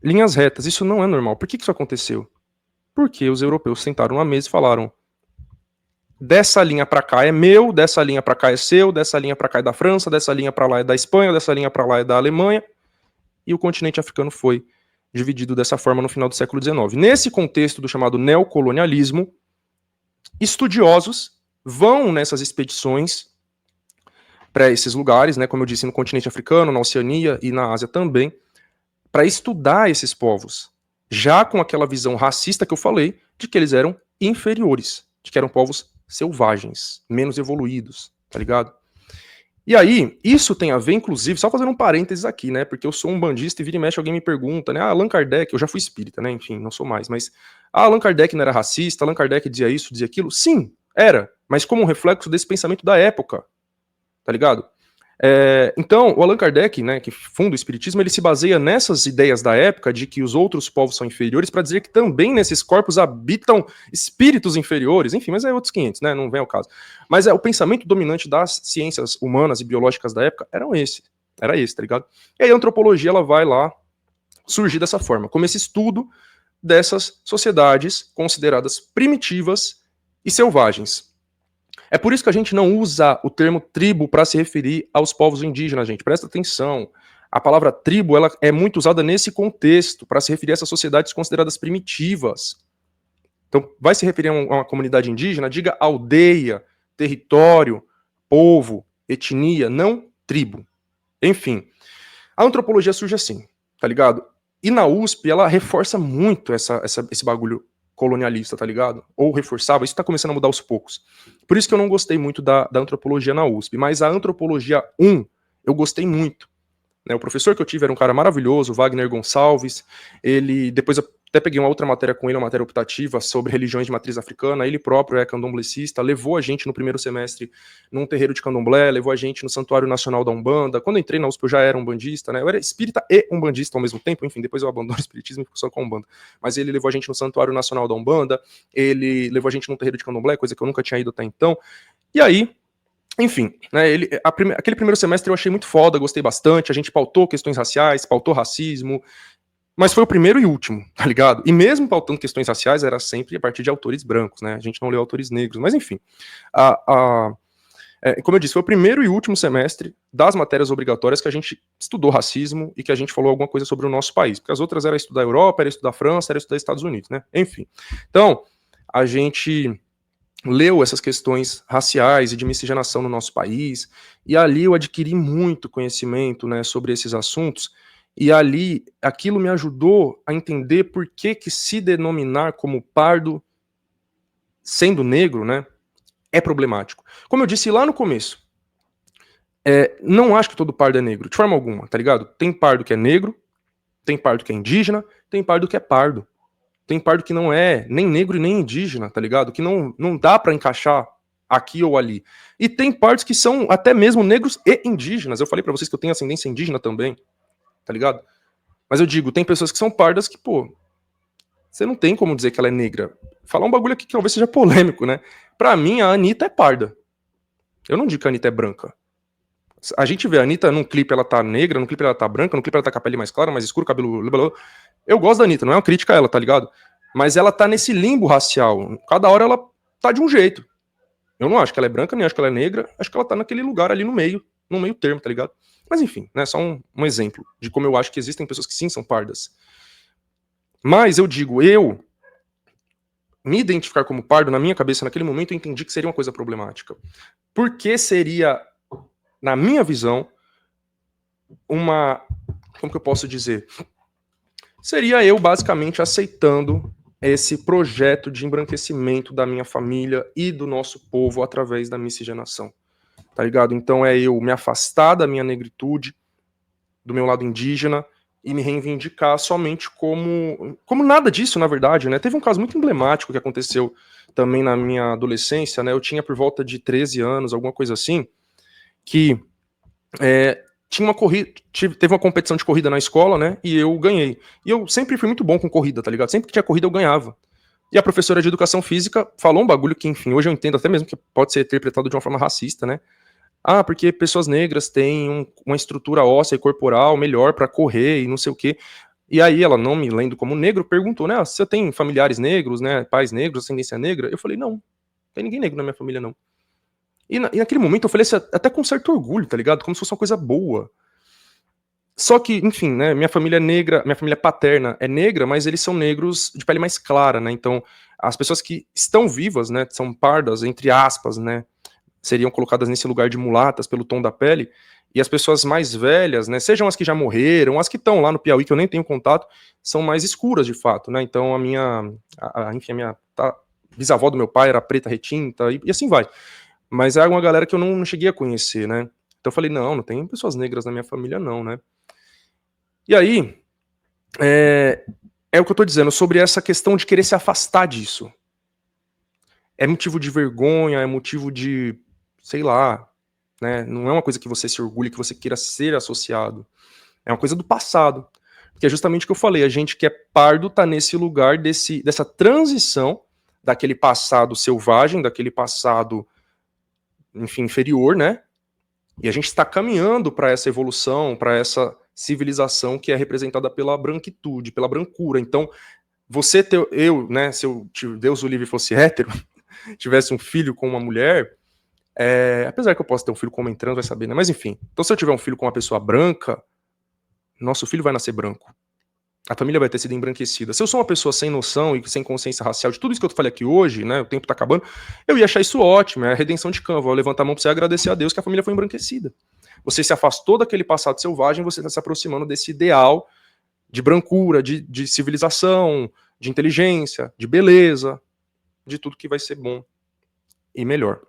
Speaker 1: Linhas retas, isso não é normal. Por que isso aconteceu? Porque os europeus sentaram na mesa e falaram: dessa linha para cá é meu, dessa linha para cá é seu, dessa linha para cá é da França, dessa linha para lá é da Espanha, dessa linha para lá é da Alemanha, e o continente africano foi dividido dessa forma no final do século XIX. Nesse contexto do chamado neocolonialismo, estudiosos vão nessas expedições para esses lugares, né, como eu disse, no continente africano, na Oceania e na Ásia também, para estudar esses povos, já com aquela visão racista que eu falei, de que eles eram inferiores, de que eram povos selvagens, menos evoluídos, tá ligado? E aí, isso tem a ver, inclusive, só fazendo um parênteses aqui, né, porque eu sou um bandista e vira e mexe alguém me pergunta, né, Allan Kardec, eu já fui espírita, né, enfim, não sou mais, mas Allan Kardec não era racista, Allan Kardec dizia isso, dizia aquilo? Sim, era, mas como um reflexo desse pensamento da época, tá ligado? Então, o Allan Kardec, né, que funda o Espiritismo, ele se baseia nessas ideias da época de que os outros povos são inferiores para dizer que também nesses corpos habitam espíritos inferiores, enfim, mas é outros 500, né, não vem ao caso. Mas o pensamento dominante das ciências humanas e biológicas da época era esse, tá ligado? E aí a antropologia, ela vai lá surgir dessa forma, como esse estudo dessas sociedades consideradas primitivas e selvagens. É por isso que a gente não usa o termo tribo para se referir aos povos indígenas, gente. Presta atenção. A palavra tribo, ela é muito usada nesse contexto, para se referir a essas sociedades consideradas primitivas. Então, vai se referir a uma comunidade indígena, diga aldeia, território, povo, etnia, não tribo. Enfim, a antropologia surge assim, tá ligado? E na USP, ela reforça muito esse bagulho colonialista, tá ligado? Ou reforçava, isso tá começando a mudar aos poucos. Por isso que eu não gostei muito da antropologia na USP, mas a antropologia 1 eu gostei muito. Né? O professor que eu tive era um cara maravilhoso, Wagner Gonçalves, ele, depois eu até peguei uma outra matéria com ele, uma matéria optativa sobre religiões de matriz africana, ele próprio é candomblecista, levou a gente no primeiro semestre num terreiro de candomblé, levou a gente no Santuário Nacional da Umbanda. Quando eu entrei na USP eu já era umbandista, né? Eu era espírita e umbandista ao mesmo tempo, enfim, depois eu abandono o espiritismo e fico só com a Umbanda. Mas ele levou a gente no Santuário Nacional da Umbanda, ele levou a gente num terreiro de candomblé, coisa que eu nunca tinha ido até então. E aí, enfim, né, aquele primeiro semestre eu achei muito foda, gostei bastante, a gente pautou questões raciais, pautou racismo, mas foi o primeiro e último, tá ligado? E mesmo pautando questões raciais, era sempre a partir de autores brancos, né? A gente não leu autores negros, mas enfim. Como eu disse, foi o primeiro e último semestre das matérias obrigatórias que a gente estudou racismo e que a gente falou alguma coisa sobre o nosso país. Porque as outras era estudar a Europa, era estudar a França, era estudar os Estados Unidos, né? Enfim. Então, a gente leu essas questões raciais e de miscigenação no nosso país, e ali eu adquiri muito conhecimento, né, sobre esses assuntos. E ali, aquilo me ajudou a entender por que se denominar como pardo, sendo negro, né, é problemático. Como eu disse lá no começo, não acho que todo pardo é negro, de forma alguma, tá ligado? Tem pardo que é negro, tem pardo que é indígena, tem pardo que é pardo. Tem pardo que não é nem negro e nem indígena, tá ligado? Que não dá pra encaixar aqui ou ali. E tem pardos que são até mesmo negros e indígenas. Eu falei pra vocês que eu tenho ascendência indígena também, tá ligado? Mas eu digo, tem pessoas que são pardas que, pô, você não tem como dizer que ela é negra. Falar um bagulho aqui que talvez seja polêmico, né? Pra mim, a Anitta é parda. Eu não digo que a Anitta é branca. A gente vê a Anitta num clipe, ela tá negra, num clipe ela tá branca, num clipe ela tá com a pele mais clara, mais escura, cabelo... Eu gosto da Anitta, não é uma crítica a ela, tá ligado? Mas ela tá nesse limbo racial. Cada hora ela tá de um jeito. Eu não acho que ela é branca, nem acho que ela é negra. Acho que ela tá naquele lugar ali no meio termo, tá ligado? Mas enfim, né, só um exemplo de como eu acho que existem pessoas que sim são pardas. Mas eu digo, eu me identificar como pardo, na minha cabeça, naquele momento, eu entendi que seria uma coisa problemática. Porque seria, na minha visão, como que eu posso dizer? Seria eu basicamente aceitando esse projeto de embranquecimento da minha família e do nosso povo através da miscigenação, tá ligado? Então é eu me afastar da minha negritude, do meu lado indígena, e me reivindicar somente como nada disso, na verdade, né? Teve um caso muito emblemático que aconteceu também na minha adolescência, né? Eu tinha por volta de 13 anos, alguma coisa assim, que tinha uma corrida, teve uma competição de corrida na escola, né? E eu ganhei. E eu sempre fui muito bom com corrida, tá ligado? Sempre que tinha corrida eu ganhava. E a professora de educação física falou um bagulho que, enfim, hoje eu entendo até mesmo que pode ser interpretado de uma forma racista, né? Ah, porque pessoas negras têm uma estrutura óssea e corporal melhor pra correr e não sei o quê. E aí ela, não me lendo como negro, perguntou, né? Você tem familiares negros, né? Pais negros, ascendência negra? Eu falei, não tem ninguém negro na minha família, não. E naquele momento eu falei assim, até com certo orgulho, tá ligado? Como se fosse uma coisa boa. Só que, enfim, né, minha família é negra, minha família paterna é negra, mas eles são negros de pele mais clara, né? Então, as pessoas que estão vivas, né, são pardas, entre aspas, né, seriam colocadas nesse lugar de mulatas pelo tom da pele, e as pessoas mais velhas, né, sejam as que já morreram, as que estão lá no Piauí, que eu nem tenho contato, são mais escuras, de fato, né? Então, enfim, a minha bisavó do meu pai era preta retinta, e assim vai. Mas é uma galera que eu não cheguei a conhecer, né? Então eu falei, não tem pessoas negras na minha família, não, né? E aí, é o que eu tô dizendo, sobre essa questão de querer se afastar disso. É motivo de vergonha, é motivo de, sei lá, né? Não é uma coisa que você se orgulhe, que você queira ser associado. É uma coisa do passado. Que é justamente o que eu falei, a gente que é pardo tá nesse lugar dessa transição daquele passado selvagem, daquele passado, enfim, inferior, né? E a gente está caminhando para essa evolução, para essa civilização que é representada pela branquitude, pela brancura. Então, você ter, eu, né, se eu, Deus o livre, fosse hétero, tivesse um filho com uma mulher, apesar que eu possa ter um filho com homem trans, vai saber, né? Mas enfim, então se eu tiver um filho com uma pessoa branca, nosso filho vai nascer branco. A família vai ter sido embranquecida. Se eu sou uma pessoa sem noção e sem consciência racial de tudo isso que eu falei aqui hoje, né, o tempo tá acabando, eu ia achar isso ótimo, é a redenção de Canva. Eu levantar a mão pra você agradecer a Deus que a família foi embranquecida. Você se afastou daquele passado selvagem, você está se aproximando desse ideal de brancura, de civilização, de inteligência, de beleza, de tudo que vai ser bom e melhor.